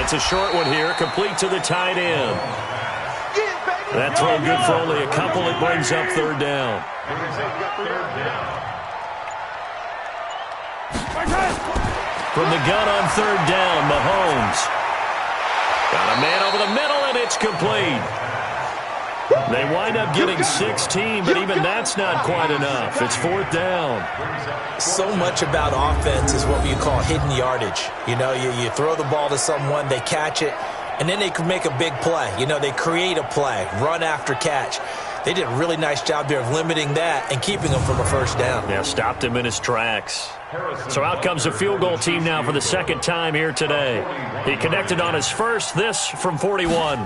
It's a short one here, complete to the tight end. That throw good for only a couple. It brings up third down. From the gun on third down, Mahomes. Got a man over the middle, and it's complete. They wind up getting 16, but even that's not quite enough. It's fourth down.
So much about offense is what we call hidden yardage. You know, you throw the ball to someone, they catch it, and then they can make a big play. You know, they create a play, run after catch. They did a really nice job there of limiting that and keeping them from a first down.
Yeah, stopped him in his tracks. So out comes the field goal team now for the second time here today. He connected on his first, this from 41.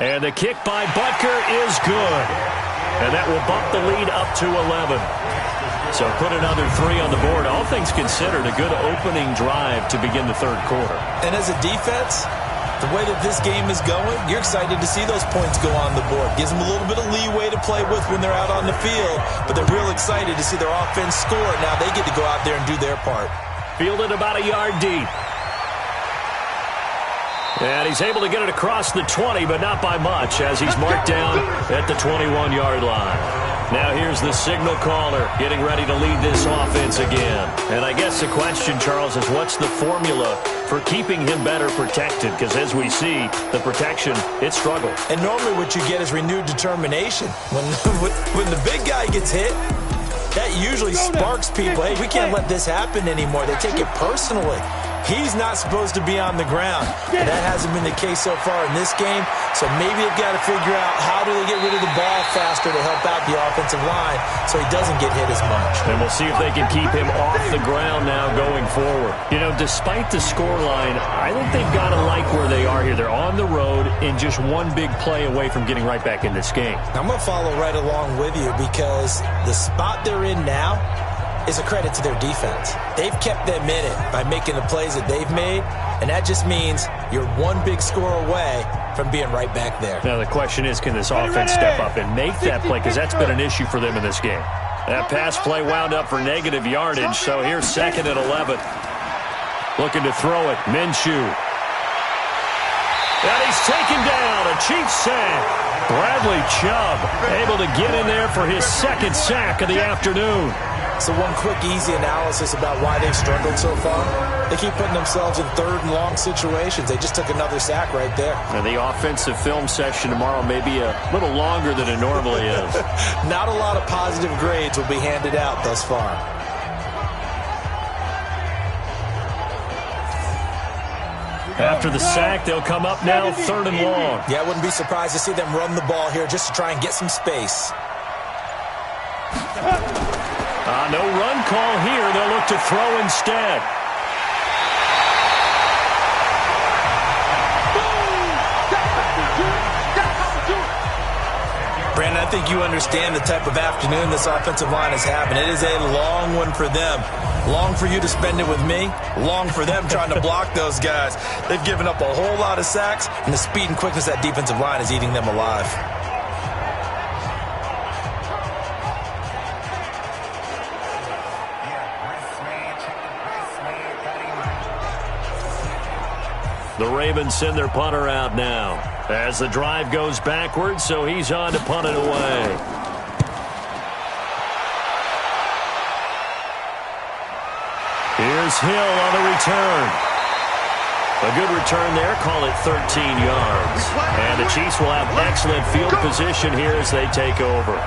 And the kick by Butker is good. And that will bump the lead up to 11. So put another 3 on the board. All things considered, a good opening drive to begin the third quarter.
And as a defense, the way that this game is going, you're excited to see those points go on the board. Gives them a little bit of leeway to play with when they're out on the field. But they're real excited to see their offense score. Now they get to go out there and do their part.
Fielded about a yard deep. And he's able to get it across the 20, but not by much, as he's marked down at the 21-yard line. Now here's the signal caller getting ready to lead this offense again. And I guess the question, Charles, is what's the formula for keeping him better protected? Because as we see, the protection, it struggled.
And normally what you get is renewed determination. When the big guy gets hit, that usually sparks people. Hey, we can't let this happen anymore. They take it personally. He's not supposed to be on the ground. And that hasn't been the case so far in this game. So maybe they've got to figure out how do they get rid of the ball faster to help out the offensive line so he doesn't get hit as much.
And we'll see if they can keep him off the ground now going forward. You know, despite the scoreline, I think they've got to like where they are here. They're on the road and just one big play away from getting right back in this game.
I'm going to follow right along with you because the spot they're in now is a credit to their defense. They've kept them in it by making the plays that they've made, and that just means you're one big score away from being right back there.
Now the question is, can this offense step up and make that play? Because that's been an issue for them in this game. That pass play wound up for negative yardage, so here's 2nd and 11. Looking to throw it, Minshew. And he's taken down, a Chiefs sack. Bradley Chubb able to get in there for his 2nd sack of the afternoon.
So one quick, easy analysis about why they've struggled so far. They keep putting themselves in 3rd and long situations. They just took another sack right there.
And the offensive film session tomorrow may be a little longer than it normally is.
Not a lot of positive grades will be handed out thus far.
After the sack, they'll come up now 3rd and long.
Yeah, I wouldn't be surprised to see them run the ball here just to try and get some space.
No run call here. They'll look to throw instead.
Brandon, I think you understand the type of afternoon this offensive line is having. It is a long one for them. Long for you to spend it with me. Long for them trying to block those guys. They've given up a whole lot of sacks, and the speed and quickness of that defensive line is eating them alive.
The Ravens send their punter out now as the drive goes backwards, so he's on to punt it away. Here's Hill on the return. A good return there, call it 13 yards. And the Chiefs will have excellent field position here as they take over.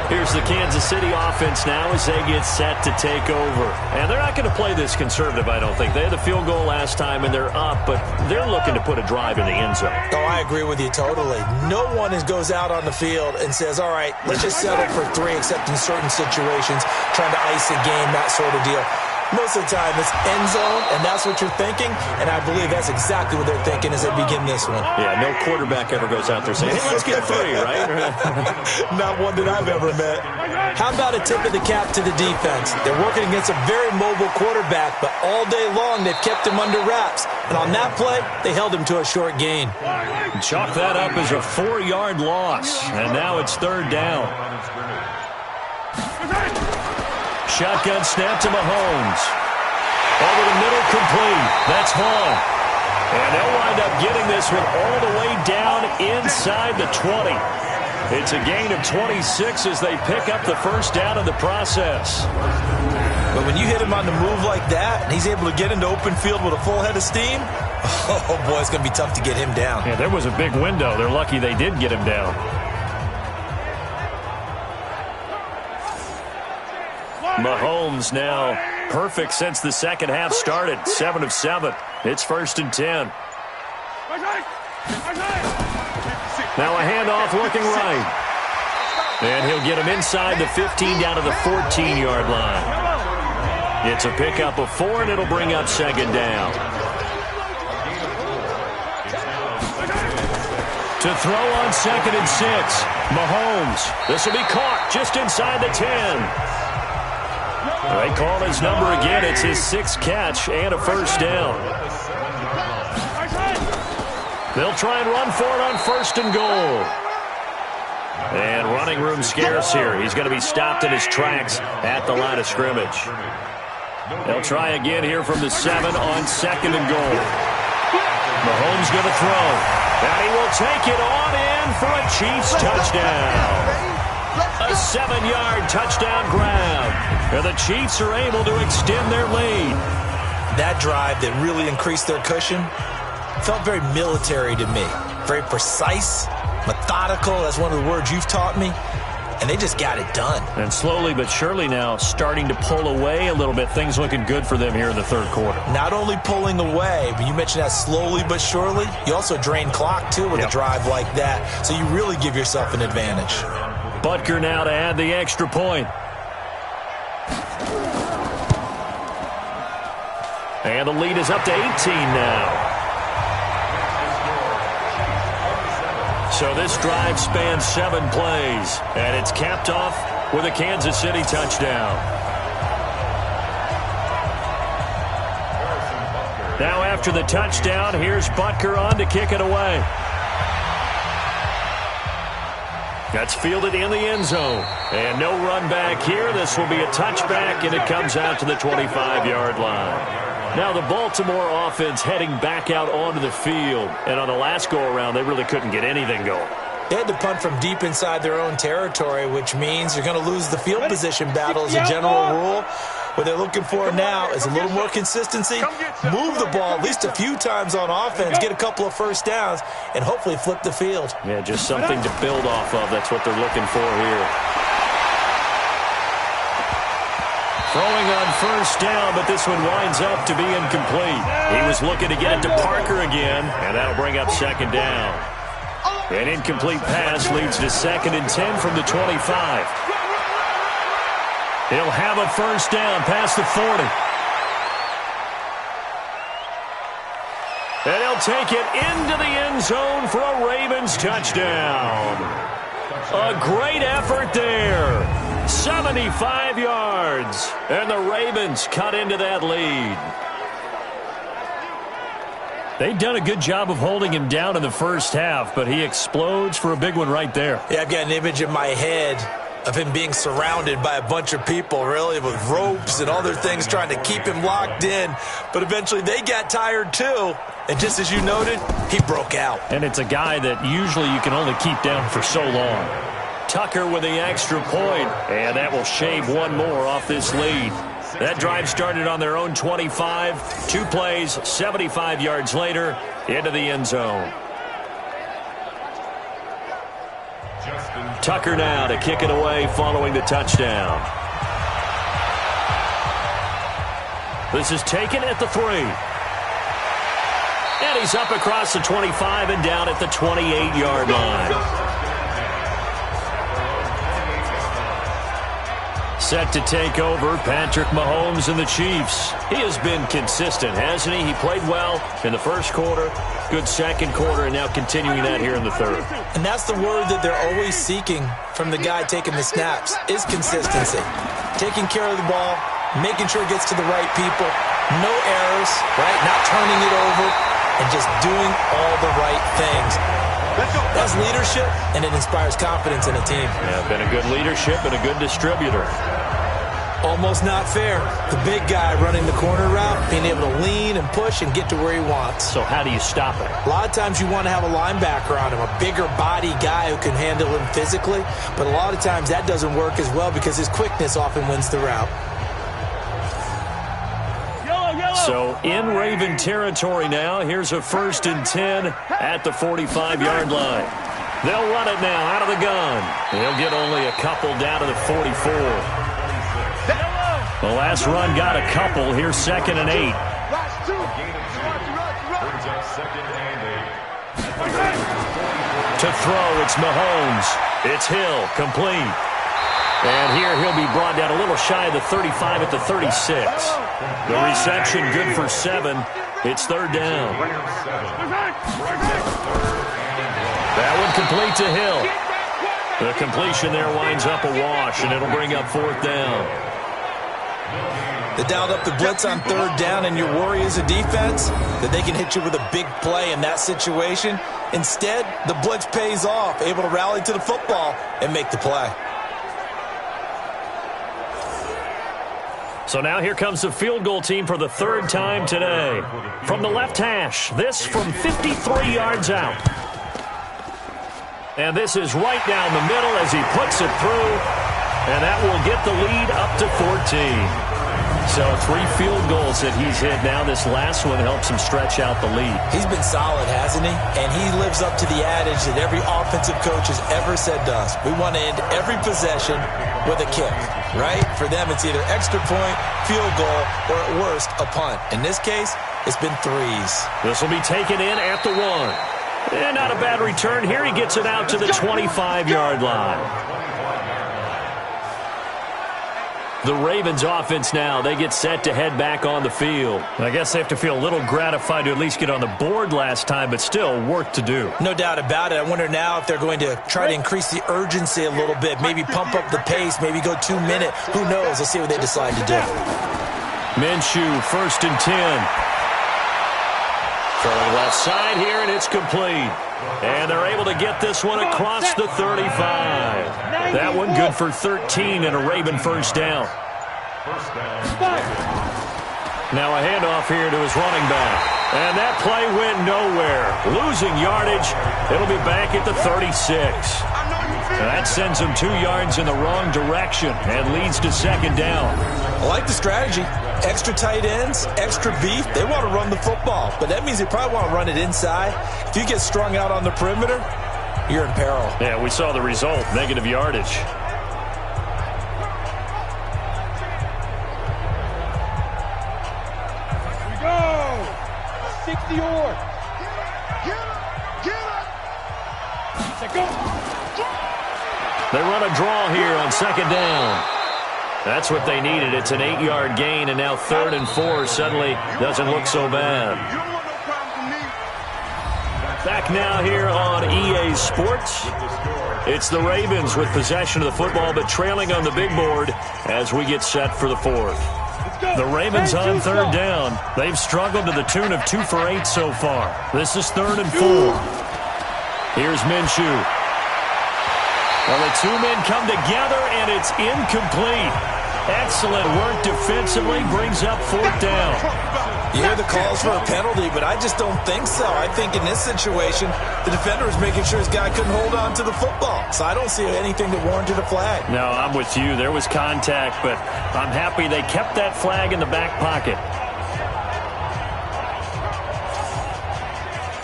Here's the Kansas City offense now as they get set to take over. And they're not going to play this conservative, I don't think. They had the field goal last time, and they're up, but they're looking to put a drive in the end zone.
Oh, I agree with you totally. No one goes out on the field and says, all right, let's just settle for 3, except in certain situations, trying to ice a game, that sort of deal. Most of the time, it's end zone, and that's what you're thinking, and I believe that's exactly what they're thinking as they begin this one.
Yeah, no quarterback ever goes out there saying, hey, let's get 3, right?
Not one that I've ever met. How about a tip of the cap to the defense? They're working against a very mobile quarterback, but all day long they've kept him under wraps. And on that play, they held him to a short gain.
Chalk that up as a 4-yard loss, and now it's 3rd down. Shotgun snap to Mahomes. Over the middle, complete. That's Hall. And they'll wind up getting this one all the way down inside the 20. It's a gain of 26 as they pick up the 1st down in the process.
But when you hit him on the move like that, and he's able to get into open field with a full head of steam, oh boy, it's going to be tough to get him down.
Yeah, there was a big window. They're lucky they did get him down. Mahomes now perfect since the second half started. 7 of 7. It's 1st and 10. Now a handoff looking right. And he'll get him inside the 15 down to the 14-yard line. It's a pickup of 4, and it'll bring up 2nd down. To throw on 2nd and 6. Mahomes. This will be caught just inside the 10. They call his number again. It's his 6th catch and a 1st down. They'll try and run for it on 1st and goal. And running room scarce here. He's going to be stopped in his tracks at the line of scrimmage. They'll try again here from the 7 on 2nd and goal. Mahomes going to throw. And he will take it on in for a Chiefs touchdown. A 7-yard touchdown grab. And the Chiefs are able to extend their lead.
That drive that really increased their cushion felt very military to me. Very precise, methodical. That's one of the words you've taught me. And they just got it done.
And slowly but surely now starting to pull away a little bit. Things looking good for them here in the third quarter.
Not only pulling away, but you mentioned that slowly but surely. You also drain clock, too, with a drive like that. So you really give yourself an advantage.
Butker now to add the extra point. And the lead is up to 18 now. So this drive spans 7 plays, and it's capped off with a Kansas City touchdown. Now after the touchdown, here's Butker on to kick it away. That's fielded in the end zone. And no run back here. This will be a touchback, and it comes out to the 25-yard line. Now the Baltimore offense heading back out onto the field. And on the last go-around, they really couldn't get anything going.
They had to punt from deep inside their own territory, which means you're going to lose the field position battle as a general rule. What they're looking for now is a little more consistency. Move the ball at least a few times on offense, get a couple of first downs, and hopefully flip the field.
Yeah, just something to build off of. That's what they're looking for here. Throwing on first down, but this one winds up to be incomplete. He was looking to get it to Parker again, and that'll bring up 2nd down. An incomplete pass leads to 2nd and 10 from the 25. He'll have a first down past the 40. And he'll take it into the end zone for a Ravens touchdown. A great effort there. 75 yards. And the Ravens cut into that lead. They've done a good job of holding him down in the first half, but he explodes for a big one right there.
Yeah, I've got an image in my head of him being surrounded by a bunch of people, really, with ropes and other things trying to keep him locked in. But eventually they got tired, too. And just as you noted, he broke out.
And it's a guy that usually you can only keep down for so long. Tucker with the extra point, and that will shave one more off this lead. That drive started on their own 25. 2 plays, 75 yards later, into the end zone. Tucker now to kick it away following the touchdown. This is taken at the 3. And he's up across the 25 and down at the 28-yard line. Set to take over, Patrick Mahomes and the Chiefs. He has been consistent, hasn't he? He played well in the first quarter, good second quarter, and now continuing that here in the third.
And that's the word that they're always seeking from the guy taking the snaps, is consistency. Taking care of the ball, making sure it gets to the right people, no errors, right? Not turning it over, and just doing all the right things. That's leadership, and it inspires confidence in a team.
Yeah, been a good leadership and a good distributor.
Almost not fair. The big guy running the corner route, being able to lean and push and get to where he wants.
So how do you stop it?
A lot of times you want to have a linebacker on him, a bigger body guy who can handle him physically. But a lot of times that doesn't work as well because his quickness often wins the route.
So in Raven territory now. Here's a 1st and 10 at the 45-yard line. They'll run it now out of the gun. They'll get only a couple down to the 44. The last run got a couple. Here's 2nd and 8. To throw, it's Mahomes. It's Hill, complete. And here he'll be brought down a little shy of the 35 at the 36. The reception good for 7. It's 3rd down. That one complete to Hill. The completion there winds up a wash, and it'll bring up 4th down.
They dialed up the blitz on 3rd down, and your worry as a defense that they can hit you with a big play in that situation. Instead, the blitz pays off, able to rally to the football and make the play.
So now here comes the field goal team for the third time today. From the left hash, this from 53 yards out. And this is right down the middle as he puts it through. And that will get the lead up to 14. So 3 field goals that he's hit now. This last one helps him stretch out the lead.
He's been solid, hasn't he? And he lives up to the adage that every offensive coach has ever said to us. We want to end every possession with a kick, right? For them, it's either extra point, field goal, or at worst, a punt. In this case, it's been 3s.
This will be taken in at the 1. And not a bad return here. He gets it out to the 25-yard line. The Ravens offense now, they get set to head back on the field. I guess they have to feel a little gratified to at least get on the board last time, but still work to do.
No doubt about it. I wonder now if they're going to try to increase the urgency a little bit, maybe pump up the pace, maybe go 2-minute. Who knows? Let's see what they decide to do.
Minshew, 1st and 10. Throwing left side here, and it's complete. And they're able to get this one across the 35. That one good for 13 and a Raven first down. Now a handoff here to his running back. And that play went nowhere. Losing yardage. It'll be back at the 36. That sends him 2 yards in the wrong direction and leads to 2nd down.
I like the strategy. Extra tight ends, extra beef. They want to run the football, but that means they probably want to run it inside. If you get strung out on the perimeter, you're in peril.
Yeah, we saw the result, negative yardage.
Here we go. 60 yards. Get up. Go.
They run a draw here on 2nd down. That's what they needed. It's an 8-yard gain, and now 3rd and 4 suddenly doesn't look so bad. Back now here on EA Sports. It's the Ravens with possession of the football, but trailing on the big board as we get set for the 4th. The Ravens on 3rd down. They've struggled to the tune of 2 for 8 so far. This is 3rd and 4. Here's Minshew. Well, the 2 men come together, and it's incomplete. Excellent work defensively, brings up 4th down.
You hear the calls for a penalty, but I just don't think so. I think in this situation, the defender was making sure his guy couldn't hold on to the football. So I don't see anything that warranted a flag.
No, I'm with you. There was contact, but I'm happy they kept that flag in the back pocket.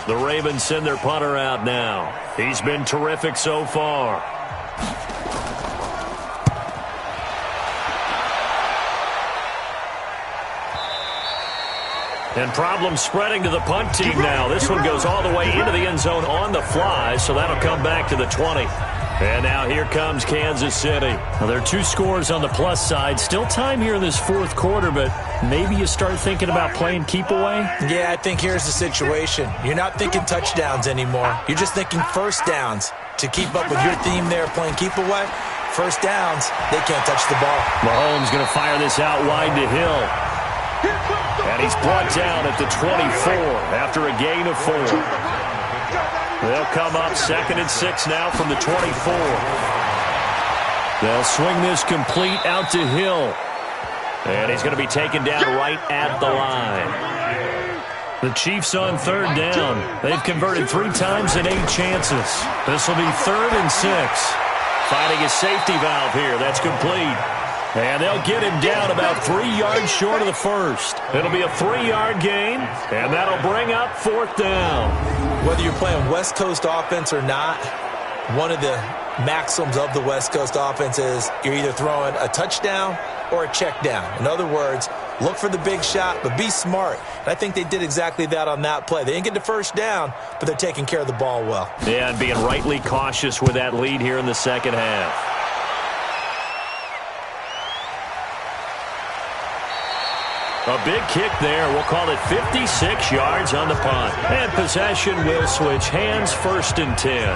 The Ravens send their punter out now. He's been terrific so far. And problems spreading to the punt team now. This one goes all the way into the end zone on the fly, so that'll come back to the 20. And now here comes Kansas City. Well, there are 2 scores on the plus side. Still time here in this 4th quarter, but maybe you start thinking about playing keep away?
Yeah, I think here's the situation. You're not thinking touchdowns anymore. You're just thinking first downs. To keep up with your theme there, playing keep away, first downs, they can't touch the ball.
Mahomes going to fire this out wide to Hill. And he's brought down at the 24 after a gain of 4. They'll come up 2nd and 6 now from the 24. They'll swing this complete out to Hill. And he's going to be taken down right at the line. The Chiefs on 3rd down. They've converted 3 times in 8 chances. This will be 3rd and 6. Finding a safety valve here. That's complete. And they'll get him down about 3 yards short of the first. It'll be a 3-yard gain, and that'll bring up 4th down.
Whether you're playing West Coast offense or not, one of the maxims of the West Coast offense is you're either throwing a touchdown or a check down. In other words, look for the big shot, but be smart. And I think they did exactly that on that play. They didn't get the first down, but they're taking care of the ball well.
Yeah, and being rightly cautious with that lead here in the 2nd half. A big kick there. We'll call it 56 yards on the punt. And possession will switch hands, 1st and 10.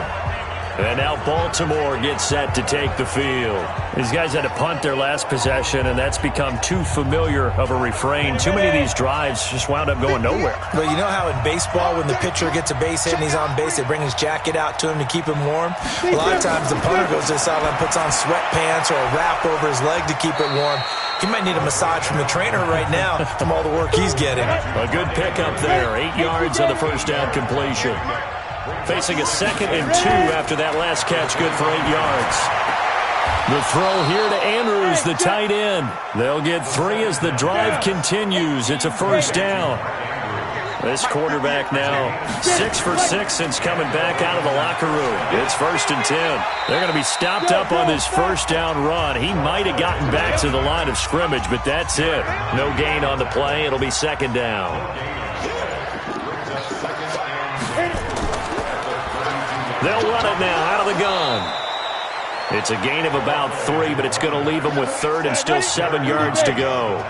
And now Baltimore gets set to take the field. These guys had to punt their last possession, and that's become too familiar of a refrain. Too many of these drives just wound up going nowhere.
Well, you know how in baseball, when the pitcher gets a base hit and he's on base, they bring his jacket out to him to keep him warm? A lot of times the punter goes to the sideline, puts on sweatpants or a wrap over his leg to keep it warm. He might need a massage from the trainer right now from all the work he's getting.
A good pickup there. 8 yards on the first down completion. Facing a 2nd and 2 after that last catch, good for 8 yards. The throw here to Andrews, the tight end. They'll get 3 as the drive continues. It's a first down. This quarterback now 6 for 6 since coming back out of the locker room. It's 1st and 10. They're going to be stopped up on this first down run. He might have gotten back to the line of scrimmage, but that's it. No gain on the play. It'll be 2nd down. They'll run it now out of the gun. It's a gain of about 3, but it's going to leave them with 3rd and still 7 yards to go.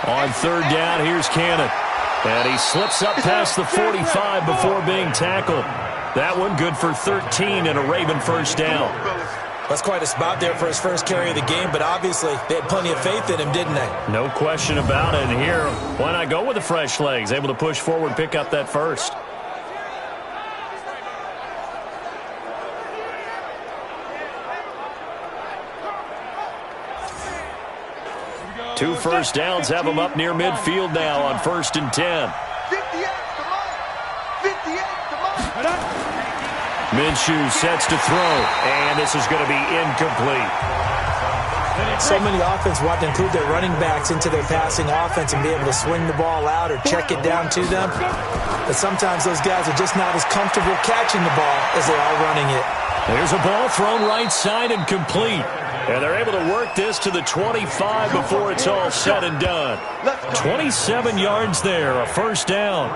On 3rd down, here's Cannon. And he slips up past the 45 before being tackled. That one good for 13 and a Raven first down.
That's quite a spot there for his first carry of the game, but obviously they had plenty of faith in him, didn't they?
No question about it. And here, why not go with the fresh legs? Able to push forward, pick up that first. Two first downs have them up near midfield now on 1st and 10. Minshew sets to throw, and this is going to be incomplete.
So many offenses want to include their running backs into their passing offense and be able to swing the ball out or check it down to them. But sometimes those guys are just not as comfortable catching the ball as they are running it.
There's a ball thrown right side and complete. And they're able to work this to the 25 before it's all said and done. 27 yards there, a first down.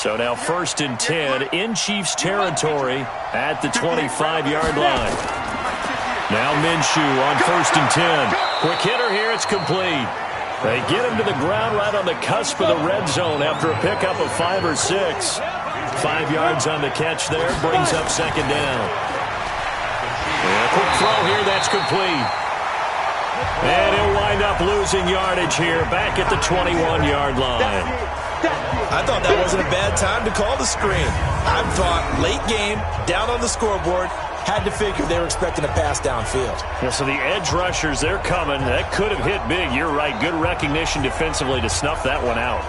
So now 1st and 10 in Chiefs territory at the 25-yard line. Now Minshew on 1st and 10. Quick hitter here, it's complete. They get him to the ground right on the cusp of the red zone after a pickup of 5 or 6. 5 yards on the catch there, brings up 2nd down. And a quick throw here, that's complete. And he'll wind up losing yardage here, back at the 21-yard line.
I thought that wasn't a bad time to call the screen. I thought late game, down on the scoreboard, had to figure they were expecting a pass downfield.
Yeah, so the edge rushers, they're coming. That could have hit big. You're right. Good recognition defensively to snuff that one out.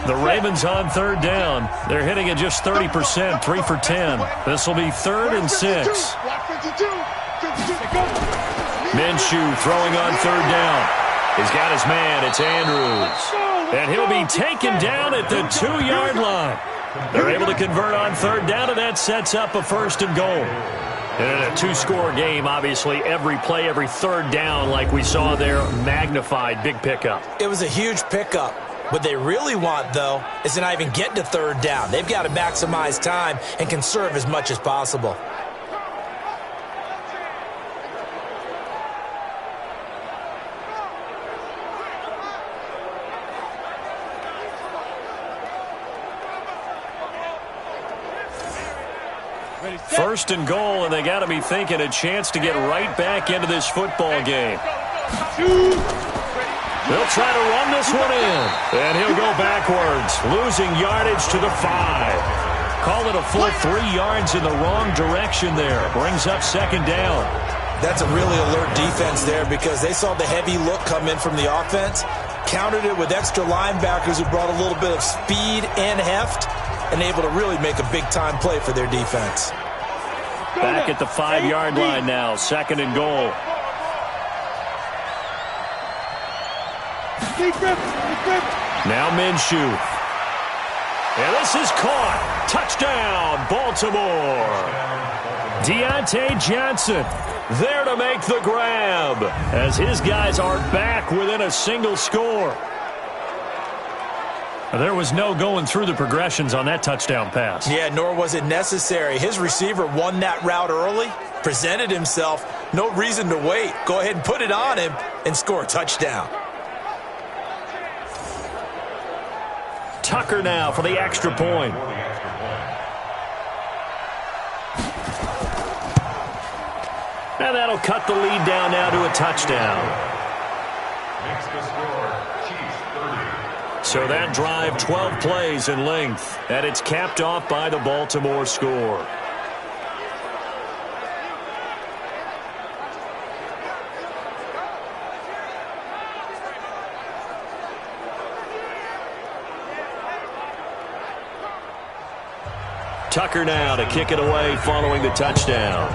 The Ravens on 3rd down. They're hitting at just 30%, 3 for 10. This will be 3rd and 6. Minshew throwing on 3rd down. He's got his man. It's Andrews. And he'll be taken down at the 2-yard line. They're able to convert on 3rd down, and that sets up a 1st and goal. And in a 2-score game, obviously, every play, every 3rd down, like we saw there, magnified. Big pickup.
It was a huge pickup. What they really want, though, is to not even get to 3rd down. They've got to maximize time and conserve as much as possible.
First and goal, and they got to be thinking a chance to get right back into this football game. They'll try to run this one in, and he'll go backwards, losing yardage to the 5. Call it a full 3 yards in the wrong direction there. Brings up 2nd down.
That's a really alert defense there because they saw the heavy look come in from the offense, countered it with extra linebackers who brought a little bit of speed and heft, and able to really make a big-time play for their defense.
Back at the 5-yard line now, 2nd and goal. Now Minshew. And this is caught. Touchdown, Baltimore. Deontay Johnson there to make the grab as his guys are back within a single score. There was no going through the progressions on that touchdown pass.
Yeah, nor was it necessary. His receiver won that route early, presented himself. No reason to wait. Go ahead and put it on him and score a touchdown.
Tucker now for the extra point. And that'll cut the lead down now to a touchdown.
Makes the score, Chiefs 30.
So that drive, 12 plays in length, and it's capped off by the Baltimore score. Tucker now to kick it away following the touchdown.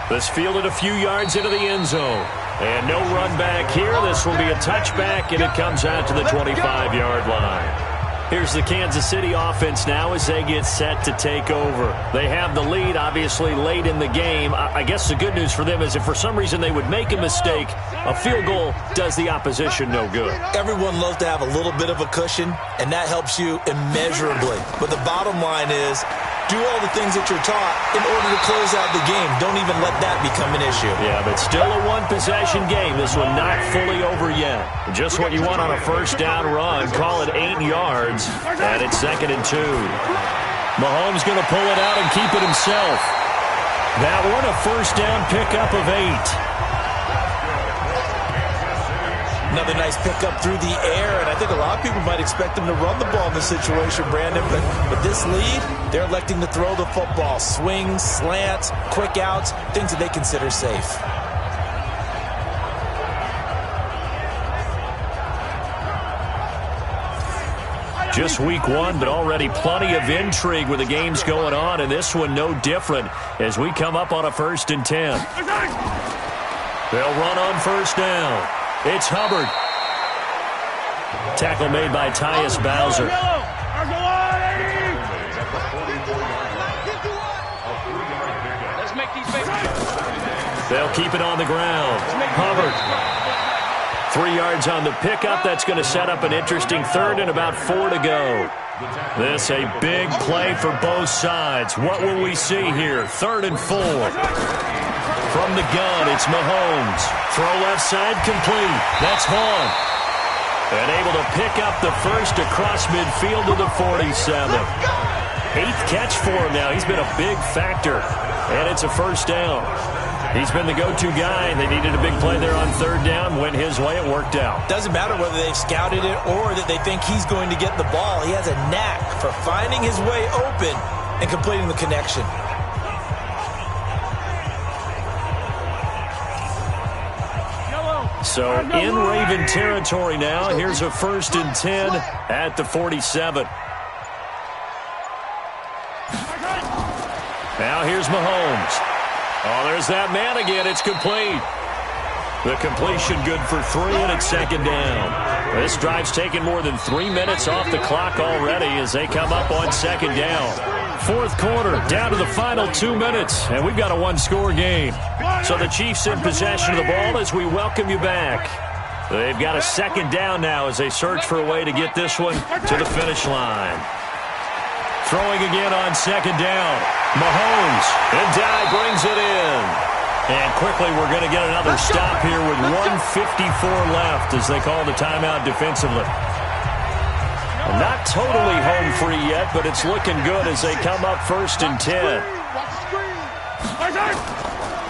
This fielded a few yards into the end zone. And no run back here. This will be a touchback, and it comes out to the 25-yard line. Here's the Kansas City offense now as they get set to take over. They have the lead, obviously, late in the game. I guess the good news for them is if for some reason they would make a mistake, a field goal does the opposition no good.
Everyone loves to have a little bit of a cushion, and that helps you immeasurably. But the bottom line is, do all the things that you're taught in order to close out the game. Don't even let that become an issue.
Yeah, but still a one-possession game. This one not fully over yet. Just what you want on a first down run. Call it 8 yards, and it's 2nd and 2. Mahomes going to pull it out and keep it himself. That one a first down pickup of 8.
Another nice pickup through the air, and I think a lot of people might expect them to run the ball in this situation, Brandon, but with this lead, they're electing to throw the football. Swings, slants, quick outs, things that they consider safe.
Just week 1, but already plenty of intrigue with the games going on, and this one no different as we come up on a 1st and 10. They'll run on first down. It's Hubbard. Tackle made by Tyus Bowser.
Let's make these big.
They'll keep it on the ground. Hubbard. 3 yards on the pickup. That's going to set up an interesting 3rd and about 4 to go. This a big play for both sides. What will we see here? 3rd and 4. From the gun, it's Mahomes. Throw left side complete. That's Vaughn. And able to pick up the first across midfield to the 47. 8th catch for him now. He's been a big factor. And it's a first down. He's been the go-to guy. They needed a big play there on 3rd down. Went his way. It worked out.
Doesn't matter whether they've scouted it or that they think he's going to get the ball. He has a knack for finding his way open and completing the connection.
So in Raven territory now. Here's a 1st and 10 at the 47. Now here's Mahomes. Oh, there's that man again. It's complete. The completion good for 3, and it's 2nd down. This drive's taken more than 3 minutes off the clock already as they come up on 2nd down. 4th quarter, down to the final 2 minutes, and we've got a 1-score game. So the Chiefs in possession of the ball as we welcome you back. They've got a 2nd down now as they search for a way to get this one to the finish line. Throwing again on 2nd down. Mahomes, and Dye brings it in. And quickly we're going to get another stop here with 1:54 left as they call the timeout defensively. Not totally home free yet, but it's looking good as they come up 1st and 10.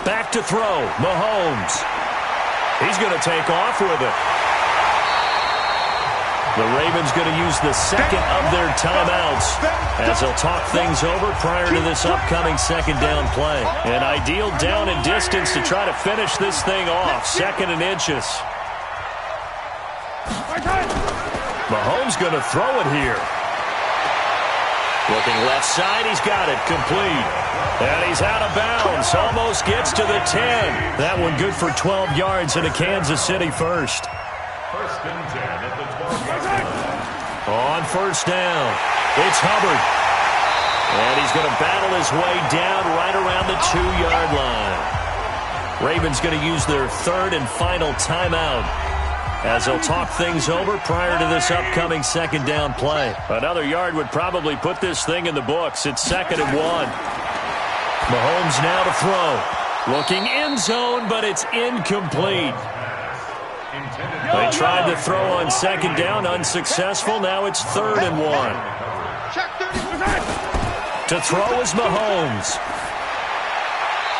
Back to throw, Mahomes. He's going to take off with it. The Ravens going to use the 2nd of their timeouts as they'll talk things over prior to this upcoming 2nd down play. An ideal down and distance to try to finish this thing off. 2nd and inches. Mahomes going to throw it here. Looking left side, he's got it, complete. And he's out of bounds, almost gets to the 10. That one good for 12 yards and a Kansas City first.
1st and 10 at the 12.
On 1st down, it's Hubbard. And he's going to battle his way down right around the 2-yard line. Ravens going to use their third and final timeout as they'll talk things over prior to this upcoming second down play. Another yard would probably put this thing in the books. It's 2nd and 1. Mahomes now to throw. Looking end zone, but it's incomplete. They tried to throw on second down, unsuccessful. Now it's 3rd and 1. To throw is Mahomes.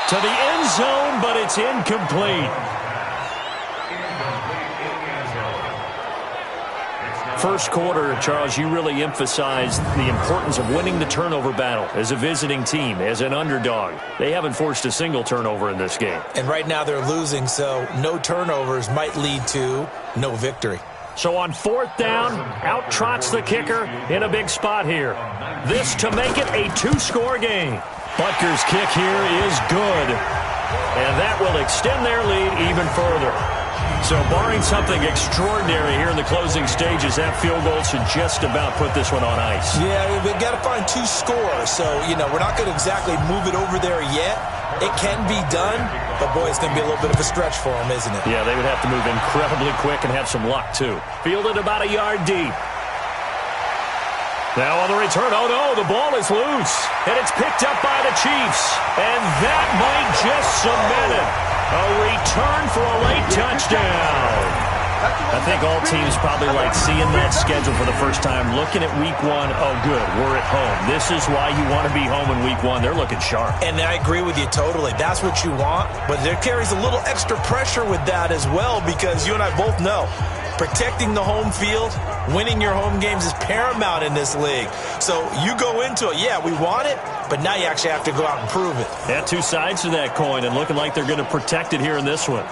To the end zone, but it's incomplete. First quarter, Charles, you really emphasized the importance of winning the turnover battle as a visiting team, as an underdog. They haven't forced a single turnover in this game.
And right now they're losing, so no turnovers might lead to no victory.
So on 4th down, out trots the kicker in a big spot here. This to make it a 2-score game. Butker's kick here is good, and that will extend their lead even further. So barring something extraordinary here in the closing stages, that field goal should just about put this one on ice.
Yeah, we've got to find 2 scores. So, we're not going to exactly move it over there yet. It can be done, but, boy, it's going to be a little bit of a stretch for them, isn't it?
Yeah, they would have to move incredibly quick and have some luck, too. Fielded about a yard deep. Now on the return, oh no, the ball is loose. And it's picked up by the Chiefs. And that might just cement it. A return for a late touchdown. I think all teams probably like seeing that schedule for the first time, looking at week 1. Oh, good, we're at home. This is why you want to be home in week 1. They're looking sharp.
And I agree with you totally. That's what you want. But there carries a little extra pressure with that as well, because you and I both know protecting the home field, winning your home games is paramount in this league. So you go into it, yeah, we want it, but now you actually have to go out and prove it.
Yeah, 2 sides to that coin, and looking like they're going to protect it here in this one.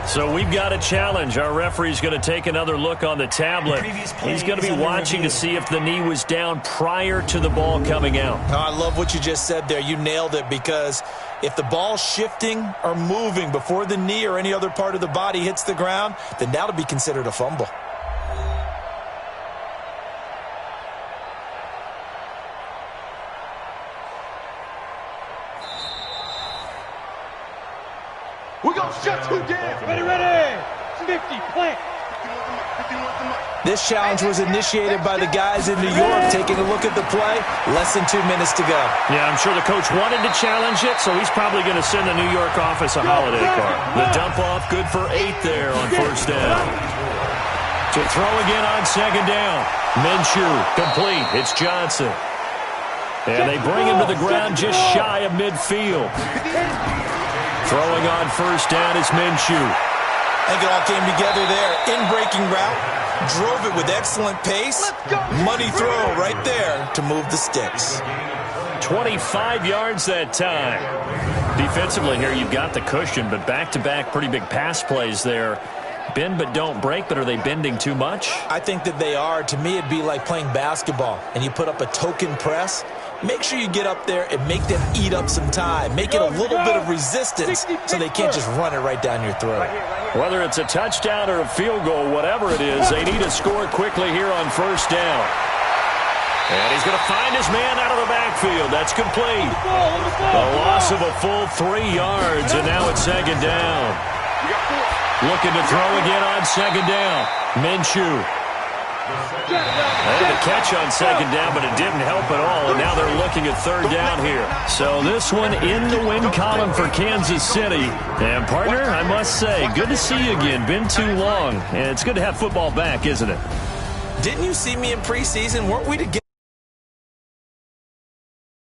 So we've got a challenge. Our referee's going to take another look on the tablet. He's going to be watching to see if the knee was down prior to the ball coming out.
Oh, I love what you just said there. You nailed it, because if the ball's shifting or moving before the knee or any other part of the body hits the ground, then that'll be considered a fumble.
We're going to shut you down. Ready. 50, plant.
This challenge was initiated by the guys in New York. Taking a look at the play, less than 2 minutes to go.
Yeah, I'm sure the coach wanted to challenge it, so he's probably going to send the New York office a holiday card. The dump off, good for 8 there on 1st down. To throw again on 2nd down. Minshew, complete. It's Johnson. And they bring him to the ground just shy of midfield. Throwing on 1st down is Minshew.
I think it all came together there. In-breaking route, drove it with excellent pace. Money throw right there to move the sticks.
25 yards that time. Defensively here, you've got the cushion, but back-to-back pretty big pass plays there. Bend but don't break, but are they bending too much?
I think that they are. To me, it'd be like playing basketball, and you put up a token press. Make sure you get up there and make them eat up some time. Make it a little bit of resistance so they can't just run it right down your throat.
Whether it's a touchdown or a field goal, whatever it is, they need to score quickly here on 1st down. And he's going to find his man out of the backfield. That's complete. The loss of a full 3 yards, and now it's 2nd down. Looking to throw again on 2nd down. Minshew. They had a catch on 2nd down, but it didn't help at all, and now they're looking at 3rd down here. So this one in the win column for Kansas City. And, partner, I must say, good to see you again. Been too long, and it's good to have football back, isn't it?
Didn't you see me in preseason? Weren't we together?